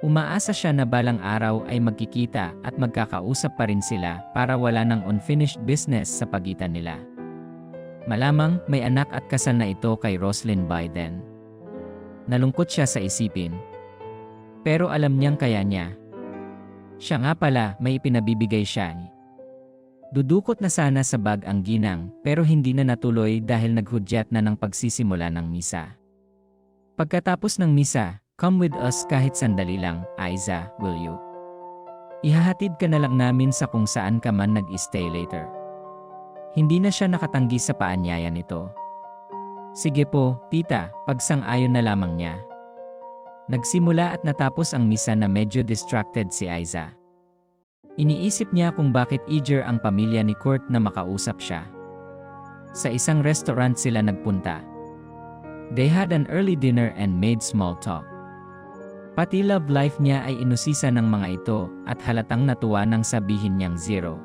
Umaasa siya na balang araw ay magkikita at magkakausap pa rin sila para wala ng unfinished business sa pagitan nila. Malamang may anak at kasal na ito kay Roslyn Biden. Nalungkot siya sa isipin. Pero alam niyang kaya niya. Siya nga pala may ipinabibigay siya. Dudukot na sana sa bag ang ginang pero hindi na natuloy dahil naghudyat na ng pagsisimula ng misa. Pagkatapos ng misa, come with us kahit sandali lang, Aiza, will you? Ihahatid ka na lang namin sa kung saan ka man nag-stay later. Hindi na siya nakatanggi sa paanyaya nito. Sige po, tita, pagsang-ayon na lamang niya. Nagsimula at natapos ang misa na medyo distracted si Aiza. Iniisip niya kung bakit eager ang pamilya ni Kurt na makausap siya. Sa isang restaurant sila nagpunta. They had an early dinner and made small talk. Pati love life niya ay inusisa ng mga ito at halatang natuwa nang sabihin niyang 0.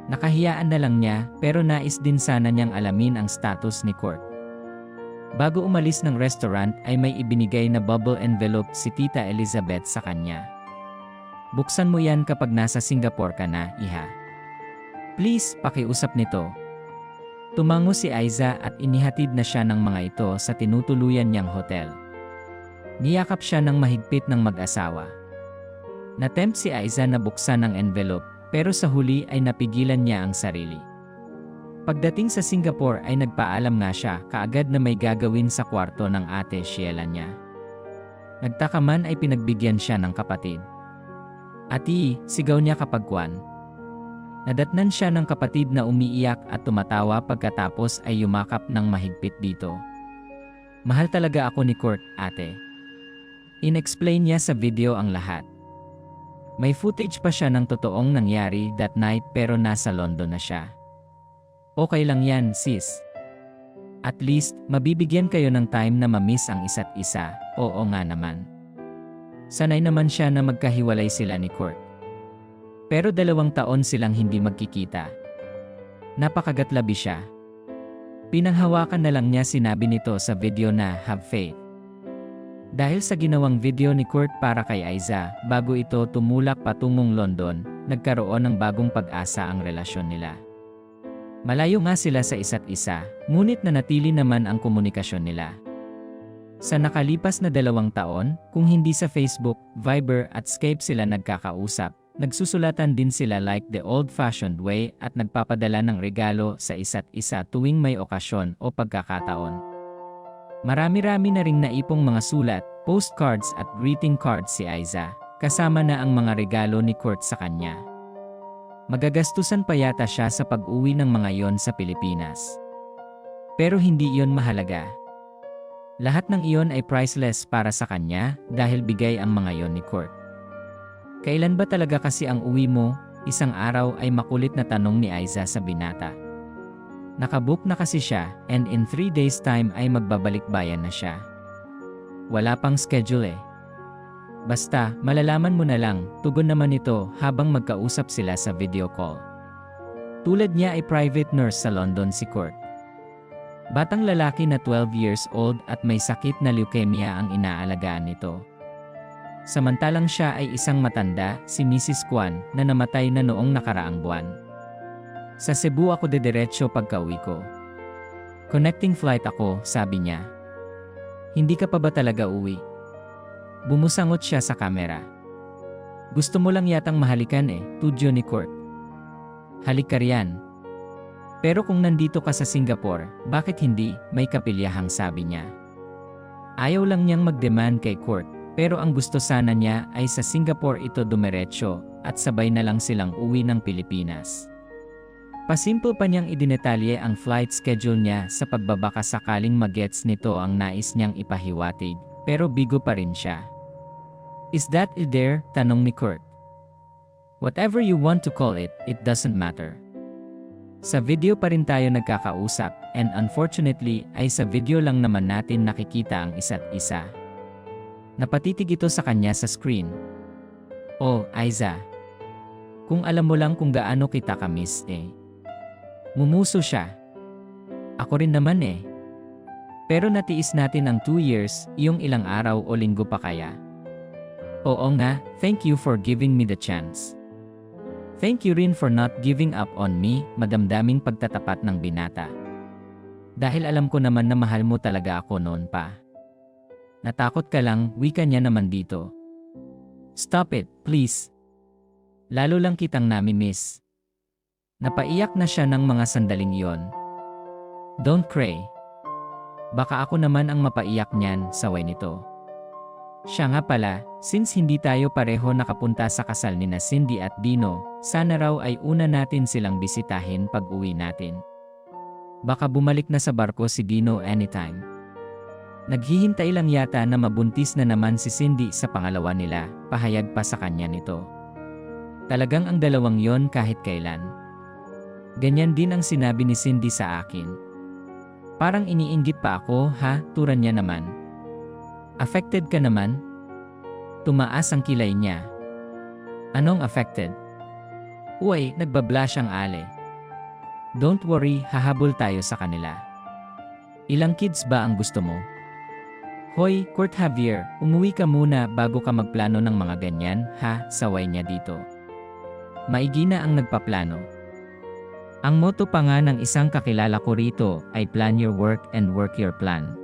Nakahiyaan na lang niya pero nais din sana niyang alamin ang status ni Kurt. Bago umalis ng restaurant ay may ibinigay na bubble envelope si Tita Elizabeth sa kanya. Buksan mo yan kapag nasa Singapore ka na, iha. Please, pakiusap nito. Tumango si Aiza at inihatid na siya ng mga ito sa tinutuluyan niyang hotel. Niyakap siya ng mahigpit ng mag-asawa. Natempt si Aiza na buksan ang envelope. Pero sa huli ay napigilan niya ang sarili. Pagdating sa Singapore ay nagpaalam nga siya kaagad na may gagawin sa kwarto ng ate Sheila niya. Nagtaka man ay pinagbigyan siya ng kapatid. Ati, sigaw niya kapag kwan. Nadatnan siya ng kapatid na umiiyak at tumatawa pagkatapos ay yumakap ng mahigpit dito. Mahal talaga ako ni Kurt, ate. In-explain niya sa video ang lahat. May footage pa siya ng totoong nangyari that night pero nasa London na siya. Okay lang yan, sis. At least, mabibigyan kayo ng time na ma-miss ang isa't isa, oo nga naman. Sanay naman siya na magkahiwalay sila ni Kurt. Pero 2 taon silang hindi magkikita. Napakagatlabi siya. Pinanghawakan na lang niya sinabi nito sa video na have faith. Dahil sa ginawang video ni Kurt para kay Aiza, bago ito tumulak patungong London, nagkaroon ng bagong pag-asa ang relasyon nila. Malayo nga sila sa isa't isa, ngunit nanatili naman ang komunikasyon nila. Sa nakalipas na 2 taon, kung hindi sa Facebook, Viber at Skype sila nagkakausap, nagsusulatan din sila like the old-fashioned way at nagpapadala ng regalo sa isa't isa tuwing may okasyon o pagkakataon. Marami-rami na ring naipong mga sulat, postcards at greeting cards si Aiza, kasama na ang mga regalo ni Kurt sa kanya. Magagastusan pa yata siya sa pag-uwi ng mga yon sa Pilipinas. Pero hindi iyon mahalaga. Lahat ng iyon ay priceless para sa kanya dahil bigay ang mga yon ni Kurt. Kailan ba talaga kasi ang uwi mo? Isang araw ay makulit na tanong ni Aiza sa binata. Nakabook na kasi siya and in 3 days time ay magbabalik bayan na siya. Wala pang schedule eh. Basta, malalaman mo na lang, tugon naman ito habang magkausap sila sa video call. Tulad niya ay private nurse sa London si Kurt. Batang lalaki na 12 years old at may sakit na leukemia ang inaalagaan nito. Samantalang siya ay isang matanda, si Mrs. Kwan, na namatay na noong nakaraang buwan. Sa Cebu ako dediretso pagka-uwi ko. Connecting flight ako, sabi niya. Hindi ka pa ba talaga uwi? Bumusangot siya sa kamera. Gusto mo lang yatang mahalikan eh, tudyo ni Kurt. Halik ka riyan. Pero kung nandito ka sa Singapore, bakit hindi, may kapilyahang sabi niya. Ayaw lang niyang mag-demand kay Kurt. Pero ang gusto sana niya ay sa Singapore ito dumiretso at sabay na lang silang uwi ng Pilipinas. Pasimple pa niyang idinetalye ang flight schedule niya sa pagbabaka sakaling magets nito ang nais niyang ipahiwatig, pero bigo pa rin siya. Is that it there? Tanong ni Kurt. Whatever you want to call it, it doesn't matter. Sa video pa rin tayo nagkakausap and unfortunately ay sa video lang naman natin nakikita ang isa't isa. Napatitig ito sa kanya sa screen. Oh, Aiza. Kung alam mo lang kung gaano kita ka-miss eh. Mumuso siya. Ako rin naman eh. Pero natiis natin ang 2 years, iyong ilang araw o linggo pa kaya. Oo nga, thank you for giving me the chance. Thank you rin for not giving up on me, madamdaming pagtatapat ng binata. Dahil alam ko naman na mahal mo talaga ako noon pa. Natakot ka lang, wika niya naman dito. Stop it, please. Lalo lang kitang nami-miss. Napaiyak na siya ng mga sandaling iyon. Don't cry. Baka ako naman ang mapaiyak niyan, saway nito. Siya nga pala, since hindi tayo pareho nakapunta sa kasal ni na Cindy at Dino, sana raw ay una natin silang bisitahin pag uwi natin. Baka bumalik na sa barko si Dino anytime. Naghihintay lang yata na mabuntis na naman si Cindy sa pangalawa nila, pahayag pa sa kanya nito. Talagang ang dalawang yon kahit kailan. Ganyan din ang sinabi ni Cindy sa akin. Parang iniinggit pa ako ha, turan niya naman. Affected ka naman? Tumaas ang kilay niya. Anong affected? Uy, nagbablash ang ale. Don't worry, hahabol tayo sa kanila. Ilang kids ba ang gusto mo? Hoy, Kurt Javier, umuwi ka muna bago ka magplano ng mga ganyan, ha, saway niya dito. Maigi na ang nagpaplano. Ang motto pa nga ng isang kakilala ko rito ay plan your work and work your plan.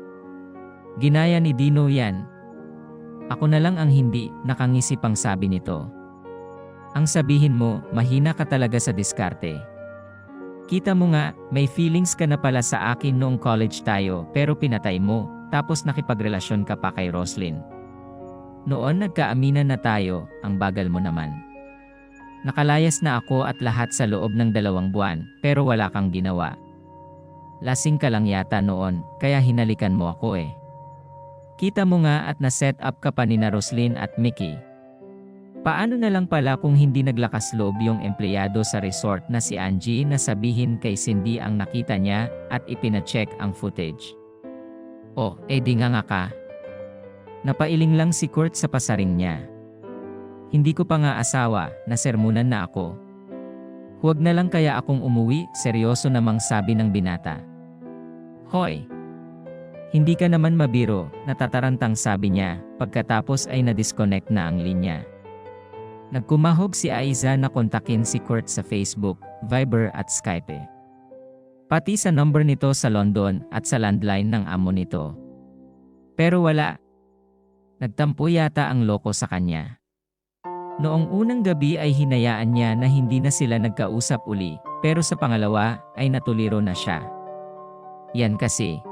Ginaya ni Dino yan. Ako na lang ang hindi, nakangisi pang sabi nito. Ang sabihin mo, mahina ka talaga sa diskarte. Kita mo nga, may feelings ka na pala sa akin noong college tayo pero pinatay mo. Tapos nakipagrelasyon ka pa kay Roslyn. Noon nagkaaminan na tayo, ang bagal mo naman. Nakalayas na ako at lahat sa loob ng 2 buwan, pero wala kang ginawa. Lasing ka lang yata noon, kaya hinalikan mo ako eh. Kita mo nga at na-set up ka pa ni na Roslyn at Mickey. Paano na lang pala kung hindi naglakas loob yung empleyado sa resort na si Angie na sabihin kay Cindy ang nakita niya at ipinacheck ang footage? Oh, di nga ka. Napailing lang si Kurt sa pasaring niya. Hindi ko pa nga asawa, nasermunan na ako. Huwag na lang kaya akong umuwi, seryoso namang sabi ng binata. Hoy! Hindi ka naman mabiro, natatarantang sabi niya, pagkatapos ay na-disconnect na ang linya. Nagkumahog si Aiza na kontakin si Kurt sa Facebook, Viber at Skype. Pati sa number nito sa London at sa landline ng amo nito. Pero wala. Nagtampo yata ang loko sa kanya. Noong unang gabi ay hinayaan niya na hindi na sila nagkausap uli, pero sa pangalawa ay natuliro na siya. Yan kasi.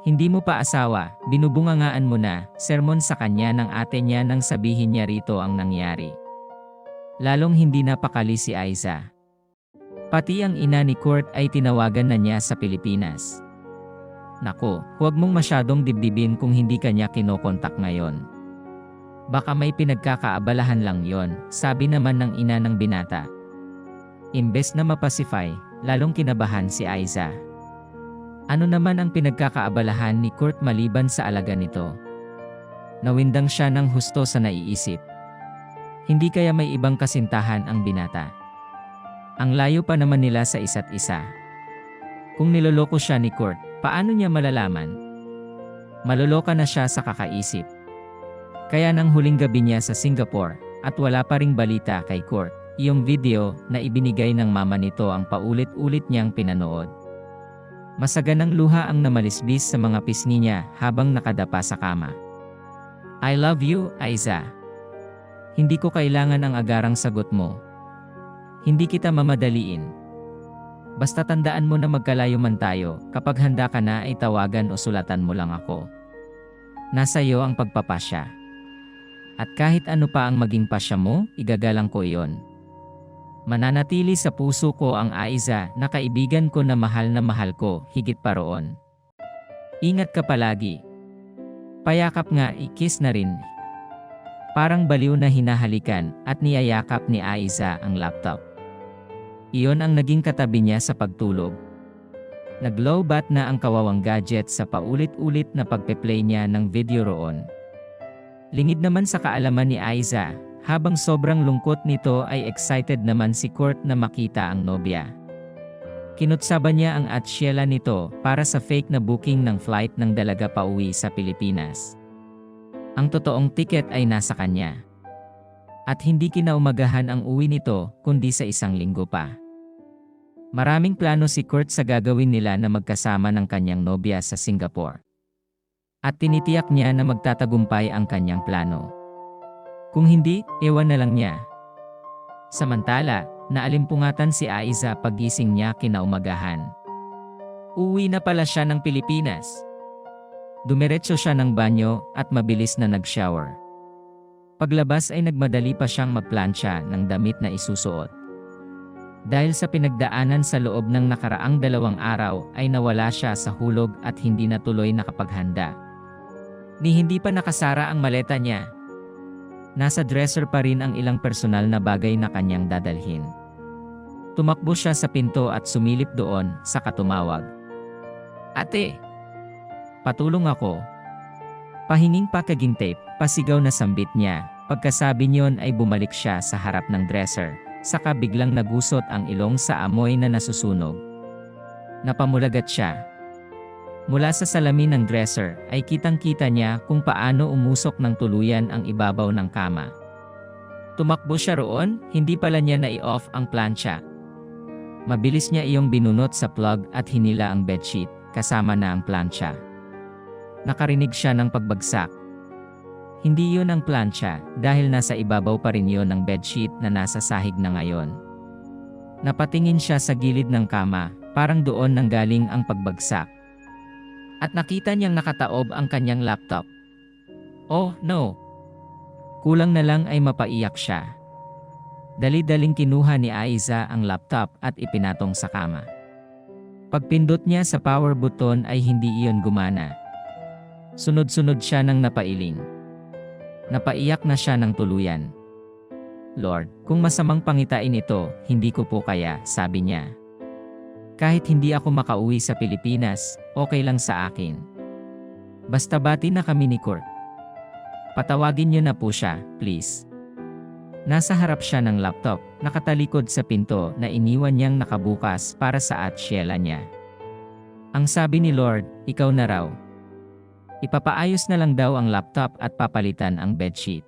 Hindi mo pa asawa, binubungangaan mo na, sermon sa kanya ng ate niya nang sabihin niya rito ang nangyari. Lalong hindi napakali si Aiza. Pati ang ina ni Kurt ay tinawagan na niya sa Pilipinas. Naku, huwag mong masyadong dibdibin kung hindi ka niya kinokontak ngayon. Baka may pinagkakaabalahan lang yon, sabi naman ng ina ng binata. Imbes na mapacify, lalong kinabahan si Aiza. Ano naman ang pinagkakaabalahan ni Kurt maliban sa alaga nito? Nawindang siya ng husto sa naiisip. Hindi kaya may ibang kasintahan ang binata? Ang layo pa naman nila sa isa't isa. Kung niloloko siya ni Kurt, paano niya malalaman? Maloloka na siya sa kakaisip. Kaya nang huling gabi niya sa Singapore, at wala pa ring balita kay Kurt, iyong video na ibinigay ng mama nito ang paulit-ulit niyang pinanood. Masaganang luha ang namalisbis sa mga pisngi niya habang nakadapa sa kama. I love you, Aiza. Hindi ko kailangan ang agarang sagot mo. Hindi kita mamadaliin. Basta tandaan mo na magkalayo man tayo, kapag handa ka na ay tawagan o sulatan mo lang ako. Nasa iyo ang pagpapasya. At kahit ano pa ang maging pasya mo, igagalang ko iyon. Mananatili sa puso ko ang Aiza na kaibigan ko na mahal ko, higit pa roon. Ingat ka palagi. Payakap nga, i-kiss na rin. Parang baliw na hinahalikan at niyayakap ni Aiza ang laptop. Iyon ang naging katabi niya sa pagtulog. Nag-lowbat na ang kawawang gadget sa paulit-ulit na pagpe-play niya ng video roon. Lingid naman sa kaalaman ni Aiza, habang sobrang lungkot nito ay excited naman si Kurt na makita ang nobya. Kinutsaban niya ang atsyela nito para sa fake na booking ng flight ng dalaga pauwi sa Pilipinas. Ang totoong tiket ay nasa kanya. At hindi kinaumagahan ang uwi nito kundi sa 1 linggo pa. Maraming plano si Kurt sa gagawin nila na magkasama ng kanyang nobya sa Singapore. At tinitiyak niya na magtatagumpay ang kanyang plano. Kung hindi, ewan na lang niya. Samantala, naalimpungatan si Aiza paggising niya kinaumagahan. Uwi na pala siya ng Pilipinas. Dumiretso siya ng banyo at mabilis na nag-shower. Paglabas ay nagmadali pa siyang magplansya ng damit na isusuot. Dahil sa pinagdaanan sa loob ng nakaraang 2 araw ay nawala siya sa hulog at hindi na tuloy nakapaghanda. Ni hindi pa nakasara ang maleta niya. Nasa dresser pa rin ang ilang personal na bagay na kanyang dadalhin. Tumakbo siya sa pinto at sumilip doon, saka tumawag. Ate! Patulong ako. Pahinging packaging tape, pasigaw na sambit niya. Pagkasabi niyon ay bumalik siya sa harap ng dresser, saka biglang nagusot ang ilong sa amoy na nasusunog. Napamulagat siya. Mula sa salamin ng dresser ay kitang-kita niya kung paano umusok ng tuluyan ang ibabaw ng kama. Tumakbo siya roon, hindi pala niya na-i-off ang plancha. Mabilis niya iyong binunot sa plug at hinila ang bedsheet, kasama na ang plancha. Nakarinig siya ng pagbagsak. Hindi yun ang plancha dahil nasa ibabaw pa rin yun ng bedsheet na nasa sahig na ngayon. Napatingin siya sa gilid ng kama, parang doon nanggaling ang pagbagsak. At nakita niyang nakataob ang kanyang laptop. Oh no! Kulang na lang ay mapaiyak siya. Dali-daling kinuha ni Aiza ang laptop at ipinatong sa kama. Pagpindot niya sa power button ay hindi iyon gumana. Sunod-sunod siya ng napailing. Napaiyak na siya ng tuluyan. Lord, kung masamang pangitain ito, hindi ko po kaya, sabi niya. Kahit hindi ako makauwi sa Pilipinas, okay lang sa akin. Basta bati na kami ni Kurt. Patawagin niyo na po siya, please. Nasa harap siya ng laptop, nakatalikod sa pinto na iniwan niyang nakabukas para sa atsyela niya. Ang sabi ni Lord, ikaw na raw. Ipapaayos na lang daw ang laptop at papalitan ang bedsheet.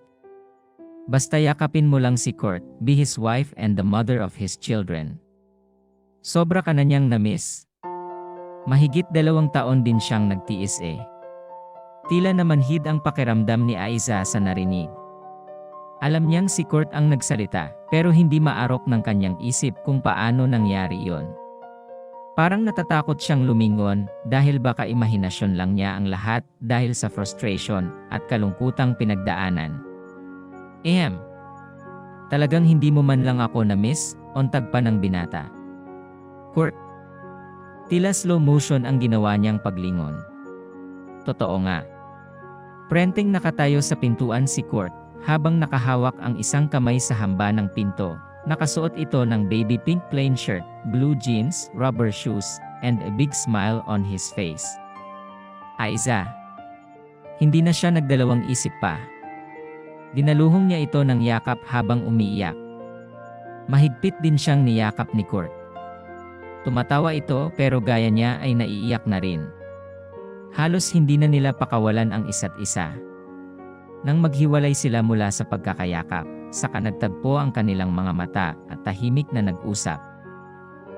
Basta yakapin mo lang si Kurt, be his wife and the mother of his children. Sobra ka na niyang na-miss. Mahigit 2 taon din siyang nagtiis eh. Tila namanhid ang pakiramdam ni Aiza sa narinig. Alam niyang si Kurt ang nagsalita, pero hindi maarok ng kanyang isip kung paano nangyari iyon. Parang natatakot siyang lumingon dahil baka imahinasyon lang niya ang lahat dahil sa frustration at kalungkutang pinagdaanan. Talagang hindi mo man lang ako na-miss, untag pa ng binata. Kurt. Tila slow motion ang ginawa niyang paglingon. Totoo nga. Prenteng nakatayo sa pintuan si Kurt habang nakahawak ang isang kamay sa hamba ng pinto. Nakasuot ito ng baby pink plain shirt, blue jeans, rubber shoes, and a big smile on his face. Aiza. Hindi na siya nagdalawang isip pa. Dinaluhong niya ito ng yakap habang umiiyak. Mahigpit din siyang niyakap ni Kurt. Tumatawa ito pero gaya niya ay naiiyak na rin. Halos hindi na nila pakawalan ang isa't isa. Nang maghiwalay sila mula sa pagkakayakap, saka nagtagpo ang kanilang mga mata at tahimik na nag-usap.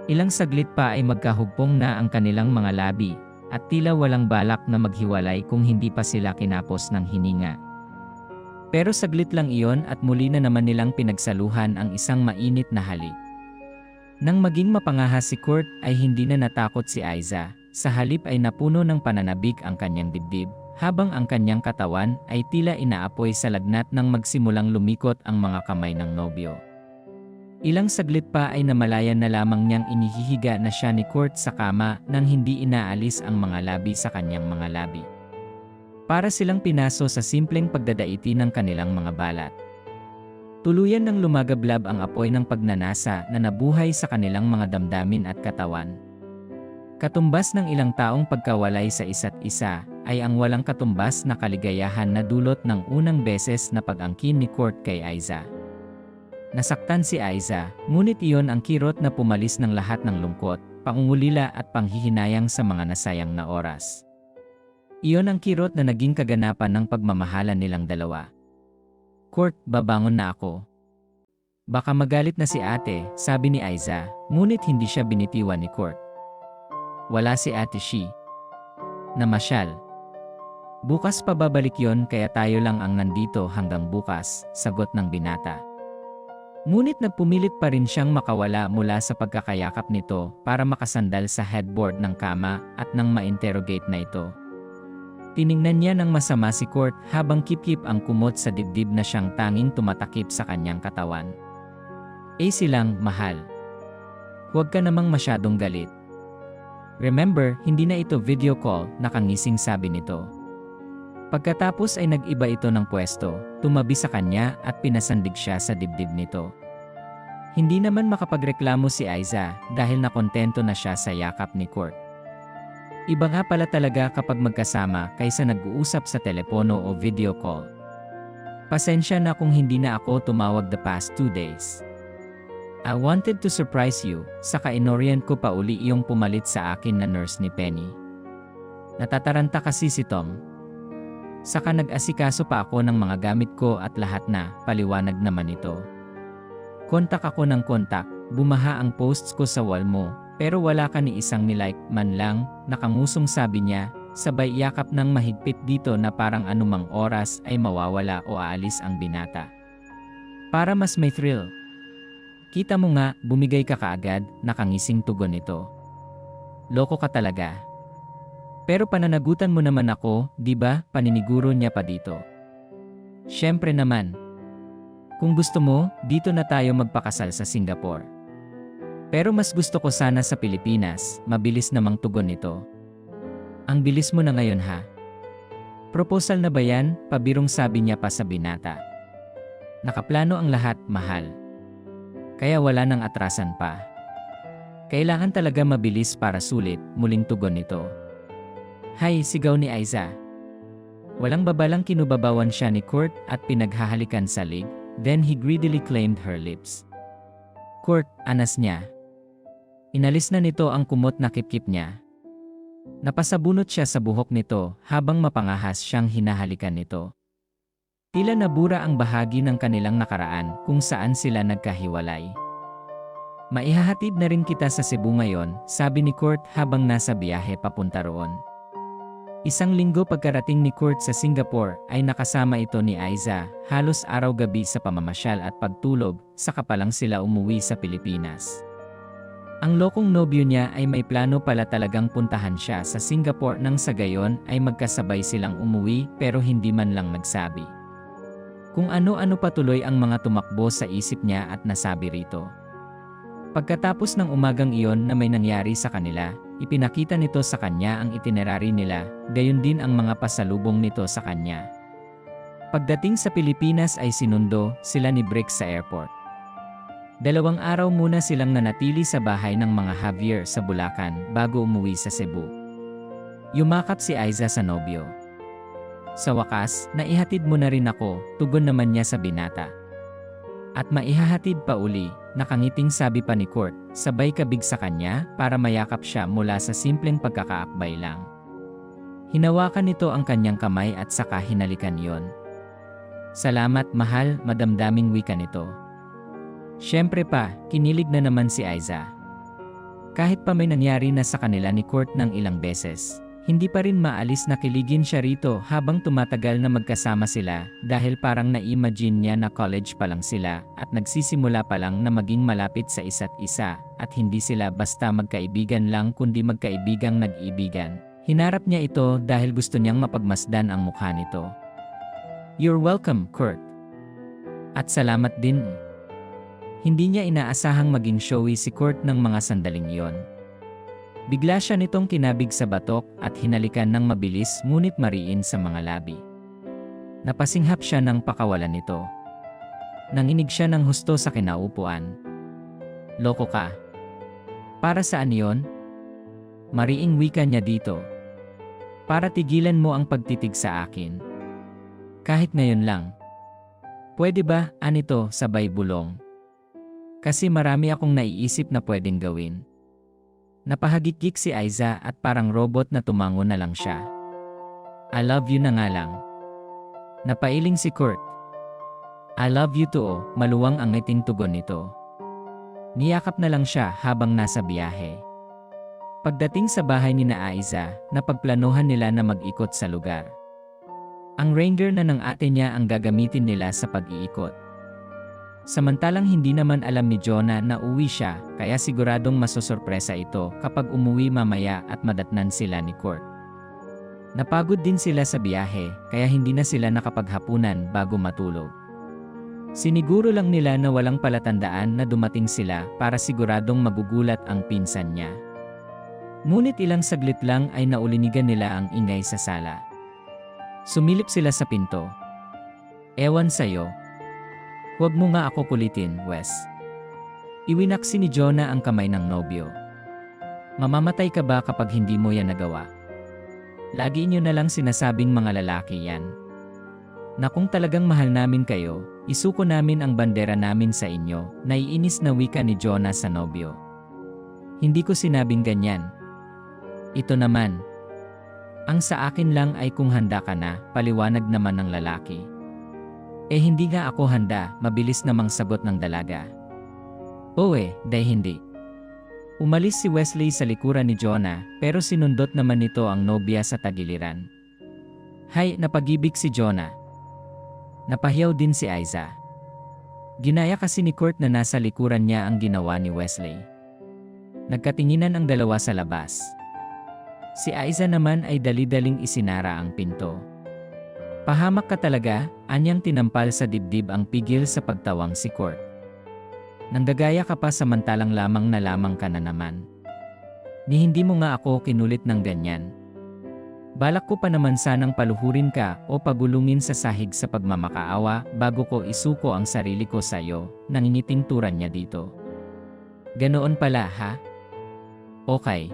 Ilang saglit pa ay magkahugpong na ang kanilang mga labi at tila walang balak na maghiwalay kung hindi pa sila kinapos ng hininga. Pero saglit lang iyon at muli na naman nilang pinagsaluhan ang isang mainit na halik. Nang maging mapangahas si Kurt ay hindi na natakot si Aiza, sa halip ay napuno ng pananabik ang kanyang dibdib. Habang ang kanyang katawan ay tila inaapoy sa lagnat nang magsimulang lumikot ang mga kamay ng nobyo. Ilang saglit pa ay namalayan na lamang niyang inihihiga na siya ni Kurt sa kama nang hindi inaalis ang mga labi sa kanyang mga labi. Para silang pinaso sa simpleng pagdadaiti ng kanilang mga balat. Tuluyan ng lumagablab ang apoy ng pagnanasa na nabuhay sa kanilang mga damdamin at katawan. Katumbas ng ilang taong pagkawalay sa isa't isa, ay ang walang katumbas na kaligayahan na dulot ng unang beses na pag-angkin ni Kurt kay Aiza. Nasaktan si Aiza, ngunit iyon ang kirot na pumalis ng lahat ng lungkot, pangungulila at panghihinayang sa mga nasayang na oras. Iyon ang kirot na naging kaganapan ng pagmamahalan nilang dalawa. Kurt, babangon na ako. Baka magalit na si ate, sabi ni Aiza, ngunit hindi siya binitiwan ni Kurt. Wala si ate Shi. Namasyal. Bukas pa babalik yon kaya tayo lang ang nandito hanggang bukas, sagot ng binata. Ngunit nagpumilit pa rin siyang makawala mula sa pagkakayakap nito para makasandal sa headboard ng kama at nang ma-interrogate na ito. Tiningnan niya ng masama si Kurt habang kip-kip ang kumot sa dibdib na siyang tanging tumatakip sa kanyang katawan. Silang, mahal. Huwag ka namang masyadong galit. Remember, hindi na ito video call, nakangising sabi nito. Pagkatapos ay nag-iba ito ng pwesto, tumabi sa kanya at pinasandig siya sa dibdib nito. Hindi naman makapagreklamo si Aiza dahil nakontento na siya sa yakap ni Kurt. Iba nga pala talaga kapag magkasama kaysa nag-uusap sa telepono o video call. Pasensya na kung hindi na ako tumawag the past 2 days. I wanted to surprise you, saka inorient ko pa uli iyong pumalit sa akin na nurse ni Penny. Natataranta kasi si Tom. Saka nag-asikaso pa ako ng mga gamit ko at lahat na, paliwanag naman ito. Kontak ako ng kontak, bumaha ang posts ko sa wall mo, pero wala ka ni isang nilike man lang, nakangusong sabi niya, sabay yakap ng mahigpit dito na parang anumang oras ay mawawala o aalis ang binata. Para mas may thrill. Kita mo nga, bumigay ka kaagad, nakangising tugon nito. Loko ka talaga. Pero pananagutan mo naman ako, di ba? Paniniguro niya pa dito. Siyempre naman. Kung gusto mo, dito na tayo magpakasal sa Singapore. Pero mas gusto ko sana sa Pilipinas, mabilis namang tugon nito. Ang bilis mo na ngayon ha. Proposal na ba yan? Pabirong sabi niya pa sa binata. Nakaplano ang lahat, mahal. Kaya wala nang atrasan pa. Kailangan talaga mabilis para sulit, muling tugon nito. Hay, sigaw ni Aiza. Walang babalang kinubabawan siya ni Kurt at pinaghahalikan sa lig, then he greedily claimed her lips. Kurt, anas niya. Inalis na nito ang kumot na kipkip niya. Napasabunot siya sa buhok nito habang mapangahas siyang hinahalikan nito. Tila nabura ang bahagi ng kanilang nakaraan kung saan sila nagkahiwalay. Maihahatid na rin kita sa Cebu ngayon, sabi ni Kurt habang nasa biyahe papunta roon. Isang linggo pagkarating ni Kurt sa Singapore ay nakasama ito ni Aiza, halos araw-gabi sa pamamasyal at pagtulog, saka pa lang sila umuwi sa Pilipinas. Ang lokong nobyo niya ay may plano pala talagang puntahan siya sa Singapore nang sa gayon ay magkasabay silang umuwi pero hindi man lang nagsabi. Kung ano-ano patuloy ang mga tumakbo sa isip niya at nasabi rito. Pagkatapos ng umagang iyon na may nangyari sa kanila, ipinakita nito sa kanya ang itinerary nila, gayon din ang mga pasalubong nito sa kanya. Pagdating sa Pilipinas ay sinundo sila ni Briggs sa airport. 2 araw muna silang nanatili sa bahay ng mga Javier sa Bulacan bago umuwi sa Cebu. Yumakap si Aiza sa nobyo. Sa wakas, naihatid mo na rin ako, tugon naman niya sa binata. At maihahatid pa uli, nakangiting sabi pa ni Kurt, sabay kabig sa kanya para mayakap siya mula sa simpleng pagkakaakbay lang. Hinawakan nito ang kanyang kamay at saka hinalikan yon. Salamat mahal, madamdaming wika nito. Siyempre pa, kinilig na naman si Aiza. Kahit pa may nangyari na sa kanila ni Kurt ng ilang beses, hindi pa rin maalis na kiligin siya rito habang tumatagal na magkasama sila dahil parang na-imagine niya na college pa lang sila at nagsisimula pa lang na maging malapit sa isa't isa at hindi sila basta magkaibigan lang kundi magkaibigang nag-iibigan. Hinarap niya ito dahil gusto niyang mapagmasdan ang mukha nito. You're welcome, Kurt. At salamat din. Hindi niya inaasahang maging showy si Kurt ng mga sandaling iyon. Bigla siya nitong kinabig sa batok at hinalikan ng mabilis ngunit mariin sa mga labi. Napasinghap siya ng pakawalan nito. Nanginig siya ng husto sa kinaupuan. Loko ka. Para saan yon? Mariing wika niya dito. Para tigilan mo ang pagtitig sa akin. Kahit ngayon lang. Pwede ba, anito, sabay bulong? Kasi marami akong naiisip na pwedeng gawin. Napahagikik si Aiza at parang robot na tumango na lang siya. I love you na nga lang. Napailing si Kurt. I love you too, maluwang ang ngiting tugon nito. Niyakap na lang siya habang nasa biyahe. Pagdating sa bahay ni na Aiza, napagplanuhan nila na mag-ikot sa lugar. Ang Ranger na ng ate niya ang gagamitin nila sa pag-iikot. Samantalang hindi naman alam ni Jonah na uwi siya, kaya siguradong masosorpresa ito kapag umuwi mamaya at madatnan sila ni Kurt. Napagod din sila sa biyahe, kaya hindi na sila nakapaghapunan bago matulog. Siniguro lang nila na walang palatandaan na dumating sila para siguradong magugulat ang pinsan niya. Ngunit ilang saglit lang ay naulinigan nila ang ingay sa sala. Sumilip sila sa pinto. Ewan sa'yo. Huwag mo nga ako kulitin, Wes. Iwinaksi ni Jonah ang kamay ng nobyo. Mamamatay ka ba kapag hindi mo yan nagawa? Lagi inyo na lang sinasabing mga lalaki yan. Na kung talagang mahal namin kayo, isuko namin ang bandera namin sa inyo, naiinis na wika ni Jonah sa nobyo. Hindi ko sinabing ganyan. Ito naman. Ang sa akin lang ay kung handa ka na, paliwanag naman ng lalaki. Hindi nga ako handa, mabilis namang sagot ng dalaga. Dahil hindi. Umalis si Wesley sa likuran ni Jonah, pero sinundot naman nito ang nobya sa tagiliran. Hay, napag-ibig si Jonah. Napahiyaw din si Aiza. Ginaya kasi ni Kurt na nasa likuran niya ang ginawa ni Wesley. Nagkatinginan ang dalawa sa labas. Si Aiza naman ay dali-daling isinara ang pinto. Pahamak ka talaga, anyang tinampal sa dibdib ang pigil sa pagtawang si Kurt. Nanggagaya ka pa samantalang lamang na lamang ka na naman. Ni hindi mo nga ako kinulit ng ganyan. Balak ko pa naman sanang paluhurin ka o pagulungin sa sahig sa pagmamakaawa bago ko isuko ang sarili ko sa iyo, nangingiting turan niya dito. Ganoon pala ha? Okay.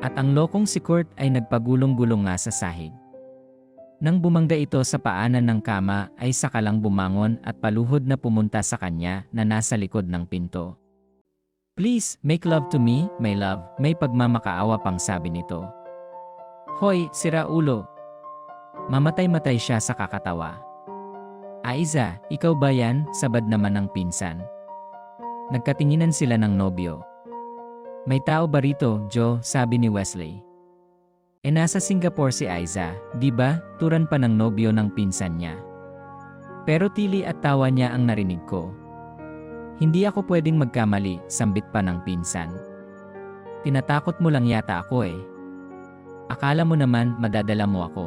At ang lokong si Kurt ay nagpagulong-gulong nga sa sahig. Nang bumangga ito sa paanan ng kama ay saka lang bumangon at paluhod na pumunta sa kanya na nasa likod ng pinto. Please, make love to me, my love, may pagmamakaawa pang sabi nito. Hoy, sira ulo. Mamatay-matay siya sa kakatawa. Aiza, ikaw ba yan? Sabad naman ng pinsan. Nagkatinginan sila ng nobyo. May tao ba rito, Joe? Sabi ni Wesley. Nasa Singapore si Aiza, di ba? Turan pa ng nobyo ng pinsan niya. Pero tili at tawa niya ang narinig ko. Hindi ako pwedeng magkamali, sambit pa ng pinsan. Tinatakot mo lang yata ako eh. Akala mo naman madadala mo ako.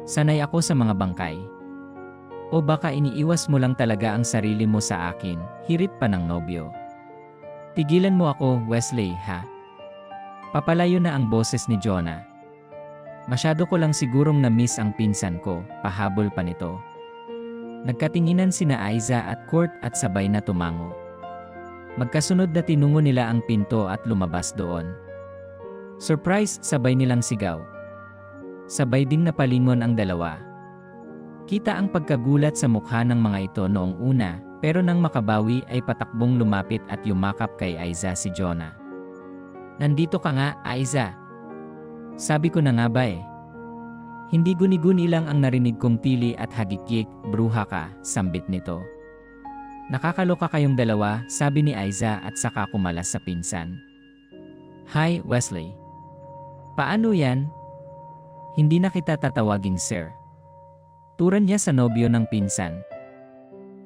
Sanay ako sa mga bangkay. O baka iniiwas mo lang talaga ang sarili mo sa akin, hirit pa ng nobyo. Tigilan mo ako, Wesley, ha? Papalayo na ang boses ni Jonah. Masyado ko lang sigurong na-miss ang pinsan ko, pahabol pa nito. Nagkatinginan sina Aiza at Kurt at sabay na tumango. Magkasunod na tinungo nila ang pinto at lumabas doon. Surprise, sabay nilang sigaw. Sabay ding napalingon ang dalawa. Kita ang pagkagulat sa mukha ng mga ito noong una, pero nang makabawi ay patakbong lumapit at yumakap kay Aiza si Jonah. Nandito ka nga, Aiza. Sabi ko na nga ba eh. Hindi guni-guni lang ang narinig kong tili at hagikik, bruha ka, sambit nito. Nakakaloka kayong dalawa, sabi ni Aiza at saka kumalas sa pinsan. Hi, Wesley. Paano yan? Hindi na kita tatawaging sir. Turan niya sa nobyo ng pinsan.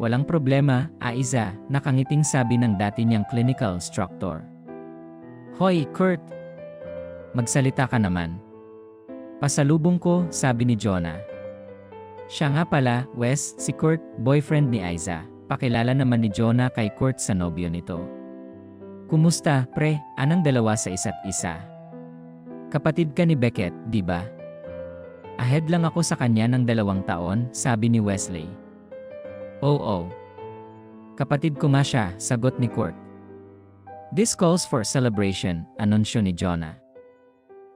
Walang problema, Aiza, nakangiting sabi ng dati niyang clinical instructor. Hoy, Kurt! Magsalita ka naman. Pasalubong ko, sabi ni Jonah. Siya nga pala, Wes, si Kurt, boyfriend ni Aiza. Pakilala naman ni Jonah kay Kurt sa nobyo nito. Kumusta, pre? Anang dalawa sa isa't isa? Kapatid ka ni Beckett, di ba? Ahead lang ako sa kanya ng 2 taon, sabi ni Wesley. Oo. Kapatid ko nga siya, sagot ni Kurt. This calls for celebration, anunsyo ni Jonah.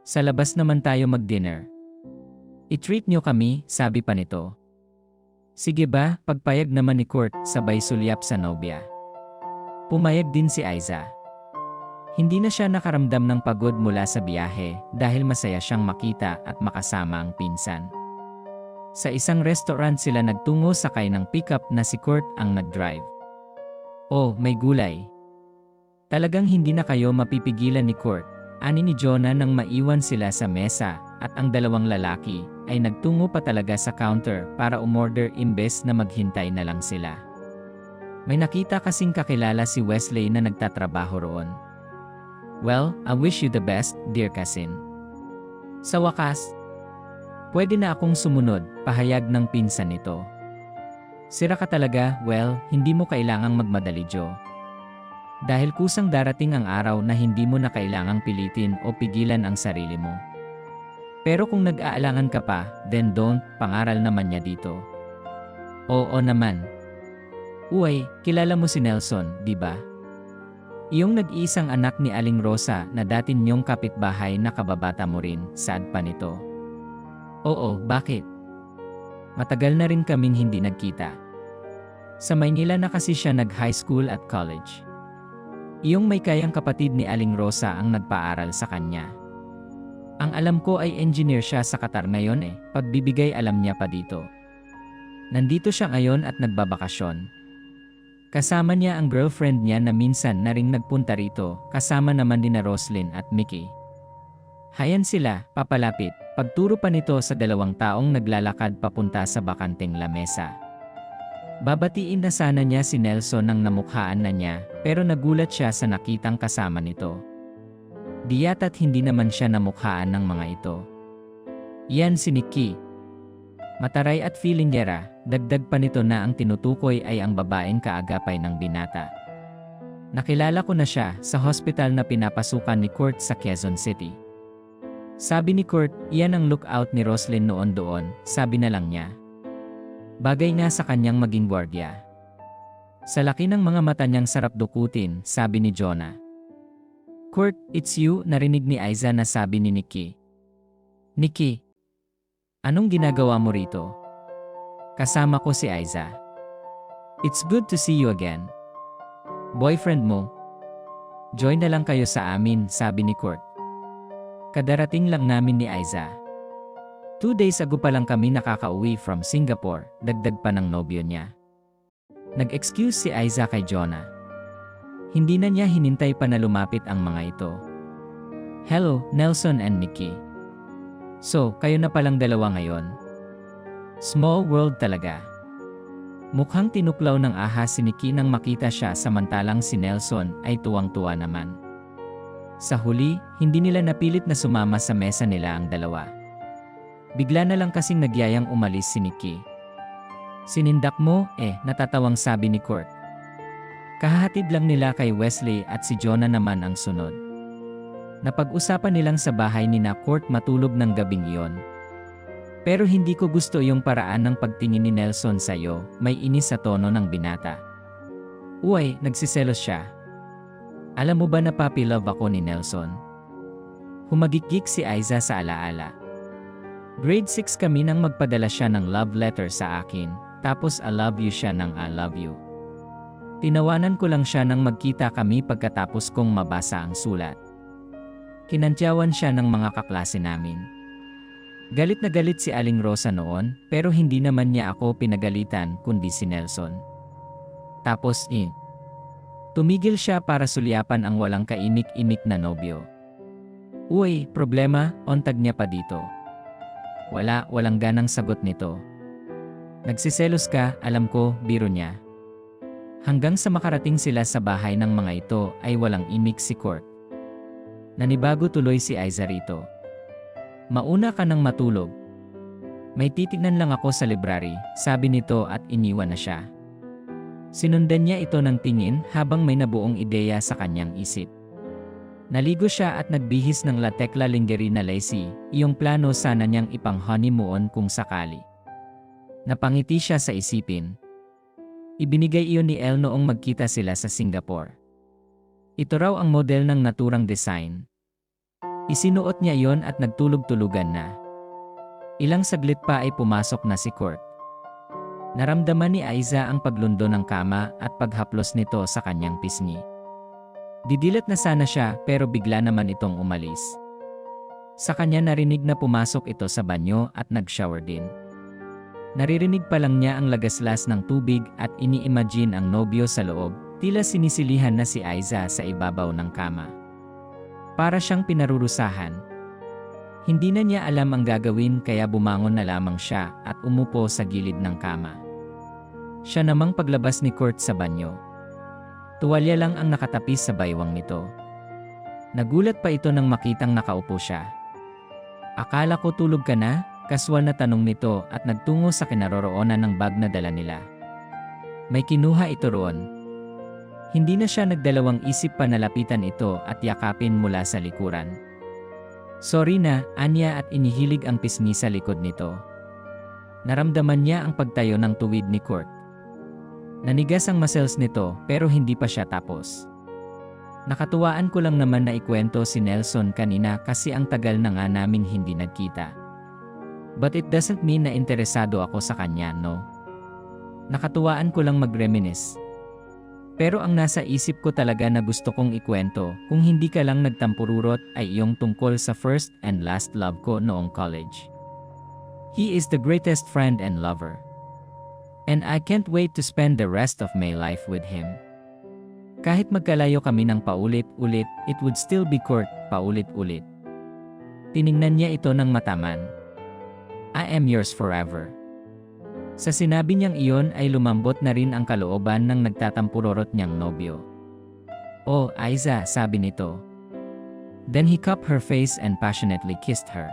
Sa labas naman tayo mag-dinner. I-treat nyo kami, sabi pa nito. Sige ba, pagpayag naman ni Kurt, sabay sulyap sa nobya. Pumayag din si Aiza. Hindi na siya nakaramdam ng pagod mula sa biyahe dahil masaya siyang makita at makasama ang pinsan. Sa isang restaurant sila nagtungo sakay ng pickup na si Kurt ang nag-drive. Oh, may gulay. Talagang hindi na kayo mapipigilan ni Kurt, ani ni Jonah nang maiwan sila sa mesa at ang 2 lalaki ay nagtungo pa talaga sa counter para umorder imbes na maghintay na lang sila. May nakita kasing kakilala si Wesley na nagtatrabaho roon. Well, I wish you the best, dear cousin. Sa wakas, pwede na akong sumunod, pahayag ng pinsan nito. Sira ka talaga, well, hindi mo kailangang magmadali, Joe. Dahil kusang darating ang araw na hindi mo na kailangang pilitin o pigilan ang sarili mo. Pero kung nag-aalangan ka pa, then don't, pangaral naman niya dito. Oo naman. Uy, kilala mo si Nelson, di ba? Iyong nag-iisang anak ni Aling Rosa na dati niyong kapitbahay na kababata mo rin, sad pa nito. Oo, bakit? Matagal na rin kaming hindi nagkita. Sa Maynila na kasi siya nag-high school at college. Iyong may kayang kapatid ni Aling Rosa ang nagpaaral sa kanya. Ang alam ko ay engineer siya sa Qatar ngayon eh, pagbibigay alam niya pa dito. Nandito siya ngayon at nagbabakasyon. Kasama niya ang girlfriend niya na minsan na ring nagpunta rito, kasama naman din na Roslyn at Mickey. Hayan sila, papalapit, pagturo pa nito sa 2 taong naglalakad papunta sa bakanteng lamesa. Babatiin na sana niya si Nelson nang namukhaan na niya, pero nagulat siya sa nakitang kasama nito. Di yata't hindi naman siya namukhaan ng mga ito. Yan si Nikki. Mataray at feelinggera, dagdag pa nito na ang tinutukoy ay ang babaeng kaagapay ng binata. Nakilala ko na siya sa hospital na pinapasukan ni Kurt sa Quezon City. Sabi ni Kurt, iyan ang lookout ni Roslyn noon doon, sabi na lang niya. Bagay nga sa kanyang maging gwardiya. Sa laki ng mga mata niyang sarap dukutin, sabi ni Jonah. Kurt, it's you, narinig ni Aiza na sabi ni Nikki. Nikki. Anong ginagawa mo rito? Kasama ko si Aiza. It's good to see you again. Boyfriend mo? Join na lang kayo sa amin, sabi ni Kurt. Kadarating lang namin ni Aiza. 2 days ago pa lang kami nakakauwi from Singapore, dagdag pa ng nobyo niya. Nag-excuse si Aiza kay Jonah. Hindi na niya hinintay pa na lumapit ang mga ito. Hello, Nelson and Nikki. So, kayo na palang dalawa ngayon. Small world talaga. Mukhang tinuklaw ng ahas si Nikki nang makita siya samantalang si Nelson ay tuwang-tuwa naman. Sa huli, hindi nila napilit na sumama sa mesa nila ang dalawa. Bigla na lang kasing nagyayang umalis si Nikki. Sinindak mo, natatawang sabi ni Kurt. Kahahatid lang nila kay Wesley at si Jonah naman ang sunod. Napag-usapan nilang sa bahay ni na Kurt matulog ng gabing iyon. Pero hindi ko gusto yung paraan ng pagtingin ni Nelson sa'yo, may inis sa tono ng binata. Uy, nagsiselos siya. Alam mo ba na puppy love ako ni Nelson? Humagikik si Aiza sa alaala. Grade 6 kami nang magpadala siya ng love letter sa akin, tapos I love you siya ng I love you. Tinawanan ko lang siya nang magkita kami pagkatapos kong mabasa ang sulat. Kinantyawan siya ng mga kaklase namin. Galit na galit si Aling Rosa noon, pero hindi naman niya ako pinagalitan kundi si Nelson. Tapos tumigil siya para sulyapan ang walang kaimik-imik na nobyo. Uy, problema, ontag niya pa dito. Walang ganang sagot nito. Nagsiselos ka, alam ko, biro niya. Hanggang sa makarating sila sa bahay ng mga ito ay walang imik si Kurt. Nanibago tuloy si Aiza rito. Mauna ka nang matulog. May titignan lang ako sa library, sabi nito at iniwan na siya. Sinundan niya ito ng tingin habang may nabuong ideya sa kanyang isip. Naligo siya at nagbihis ng La Tecla lingerie na lacy, iyong plano sana niyang ipang honeymoon kung sakali. Napangiti siya sa isipin. Ibinigay iyon ni Elle noong magkita sila sa Singapore. Ito raw ang model ng naturang design. Isinuot niya iyon at nagtulog-tulugan na. Ilang saglit pa ay pumasok na si Kurt. Naramdaman ni Aiza ang paglundo ng kama at paghaplos nito sa kanyang pisngi. Didilat na sana siya pero bigla naman itong umalis. Sa kanya narinig na pumasok ito sa banyo at nag-shower din. Naririnig pa lang niya ang lagaslas ng tubig at ini-imagine ang nobyo sa loob, tila sinisilihan na si Aiza sa ibabaw ng kama. Para siyang pinarurusahan. Hindi na niya alam ang gagawin kaya bumangon na lamang siya at umupo sa gilid ng kama. Siya namang paglabas ni Kurt sa banyo. Tuwalya lang ang nakatapis sa baywang nito. Nagulat pa ito nang makitang nakaupo siya. Akala ko tulog ka na? Kaswal na tanong nito at nagtungo sa kinaroroonan ng bag na dala nila. May kinuha ito roon. Hindi na siya nagdalawang isip pa na lapitan ito at yakapin mula sa likuran. Sorry na, anya at inihilig ang pisngi sa likod nito. Naramdaman niya ang pagtayo ng tuwid ni Kurt. Nanigas ang muscles nito pero hindi pa siya tapos. Nakatuwaan ko lang naman na ikwento si Nelson kanina kasi ang tagal na nga naming hindi nagkita. But it doesn't mean na interesado ako sa kanya, no? Nakatuwaan ko lang mag-reminisce. Pero ang nasa isip ko talaga na gusto kong ikwento kung hindi ka lang nagtampururot ay iyong tungkol sa first and last love ko noong college. He is the greatest friend and lover. And I can't wait to spend the rest of my life with him. Kahit magkalayo kami ng paulit-ulit, it would still be Kurt, paulit-ulit. Tiningnan niya ito ng mataman. I am yours forever. Sa sinabi niyang iyon ay lumambot na rin ang kalooban ng nagtatampurorot niyang nobyo. Oh, Aiza, sabi nito. Then he cupped her face and passionately kissed her.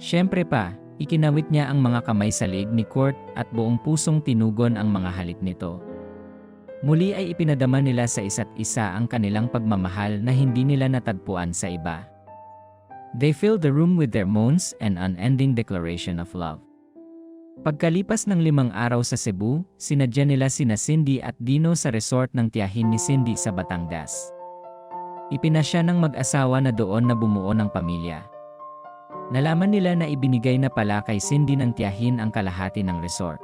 Siyempre pa, ikinawit niya ang mga kamay sa liig ni Kurt at buong pusong tinugon ang mga halik nito. Muli ay ipinadama nila sa isa't isa ang kanilang pagmamahal na hindi nila natagpuan sa iba. They filled the room with their moans and unending declaration of love. Pagkalipas ng 5 araw sa Cebu, sinadya nila sina Cindy at Dino sa resort ng tiyahin ni Cindy sa Batangas. Ipinasya ng mag-asawa na doon na bumuo ng pamilya. Nalaman nila na ibinigay na pala kay Cindy ng tiyahin ang kalahati ng resort.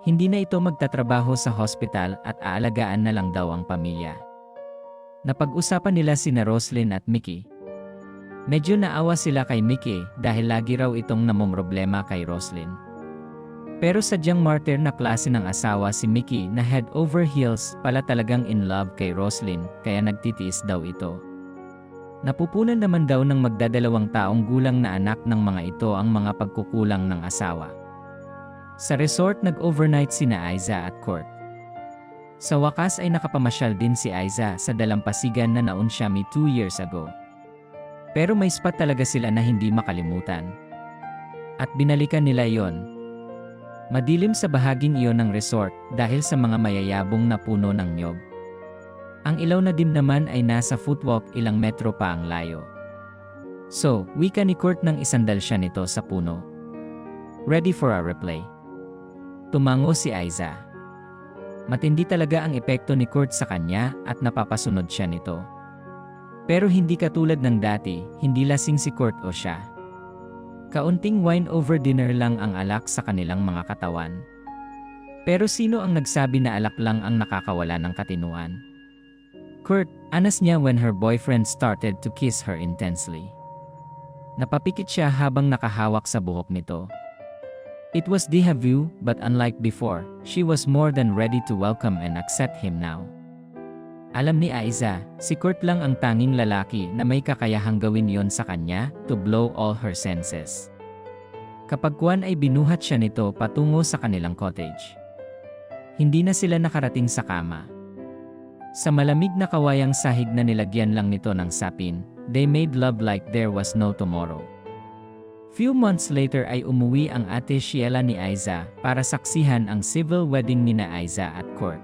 Hindi na ito magtatrabaho sa hospital at aalagaan na lang daw ang pamilya. Napag-usapan nila sina Roslyn at Mickey. Medyo naawa sila kay Mickey dahil lagi raw itong namomroblema kay Roslyn. Pero sadyang martyr na klase ng asawa si Mickey na head over heels pala talagang in love kay Roslyn kaya nagtitiis daw ito. Napupunan naman daw ng magdadalawang taong gulang na anak ng mga ito ang mga pagkukulang ng asawa. Sa resort nag-overnight sina Aiza at Kurt. Sa wakas ay nakapamasyal din si Aiza sa dalampasigan na naun siya 2 years ago. Pero may spot talaga sila na hindi makalimutan. At binalikan nila yon. Madilim sa bahaging iyon ng resort dahil sa mga mayayabong na puno ng niyog. Ang ilaw na dim naman ay nasa footwalk ilang metro pa ang layo. So, wika ni Kurt nang isandal siya nito sa puno. Ready for a replay. Tumango si Aiza. Matindi talaga ang epekto ni Kurt sa kanya at napapasunod siya nito. Pero hindi katulad ng dati, hindi lasing si Kurt o siya. Kaunting wine over dinner lang ang alak sa kanilang mga katawan. Pero sino ang nagsabi na alak lang ang nakakawala ng katinuan? Kurt, anas niya when her boyfriend started to kiss her intensely. Napapikit siya habang nakahawak sa buhok nito. It was deja vu, but unlike before, she was more than ready to welcome and accept him now. Alam ni Aiza, si Kurt lang ang tanging lalaki na may kakayahang gawin yon sa kanya to blow all her senses. Kapag kuwan ay binuhat siya nito patungo sa kanilang cottage. Hindi na sila nakarating sa kama. Sa malamig na kawayang sahig na nilagyan lang nito ng sapin, they made love like there was no tomorrow. Few months later ay umuwi ang ate Sheila ni Aiza para saksihan ang civil wedding nina Aiza at Kurt.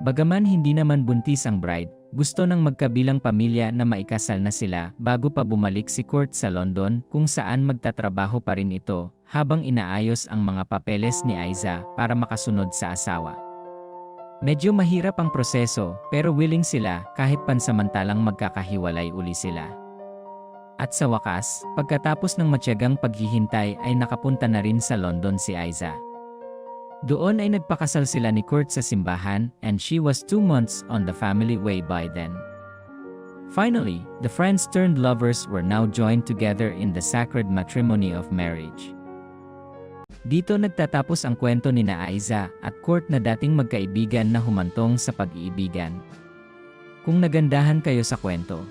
Bagaman hindi naman buntis ang bride, gusto ng magkabilang pamilya na maikasal na sila bago pa bumalik si Kurt sa London kung saan magtatrabaho pa rin ito habang inaayos ang mga papeles ni Aiza para makasunod sa asawa. Medyo mahirap ang proseso pero willing sila kahit pansamantalang magkakahiwalay uli sila. At sa wakas, pagkatapos ng matyagang paghihintay ay nakapunta na rin sa London si Aiza. Doon ay nagpakasal sila ni Kurt sa simbahan and she was 2 months on the family way by then. Finally, the friends turned lovers were now joined together in the sacred matrimony of marriage. Dito nagtatapos ang kwento ni Aiza at Kurt na dating magkaibigan na humantong sa pag-iibigan. Kung nagandahan kayo sa kwento,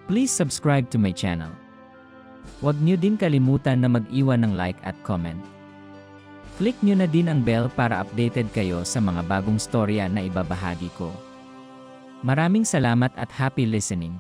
please subscribe to my channel. Huwag niyo din kalimutan na mag-iwan ng like at comment. Click niyo na din ang bell para updated kayo sa mga bagong storya na ibabahagi ko. Maraming salamat at happy listening.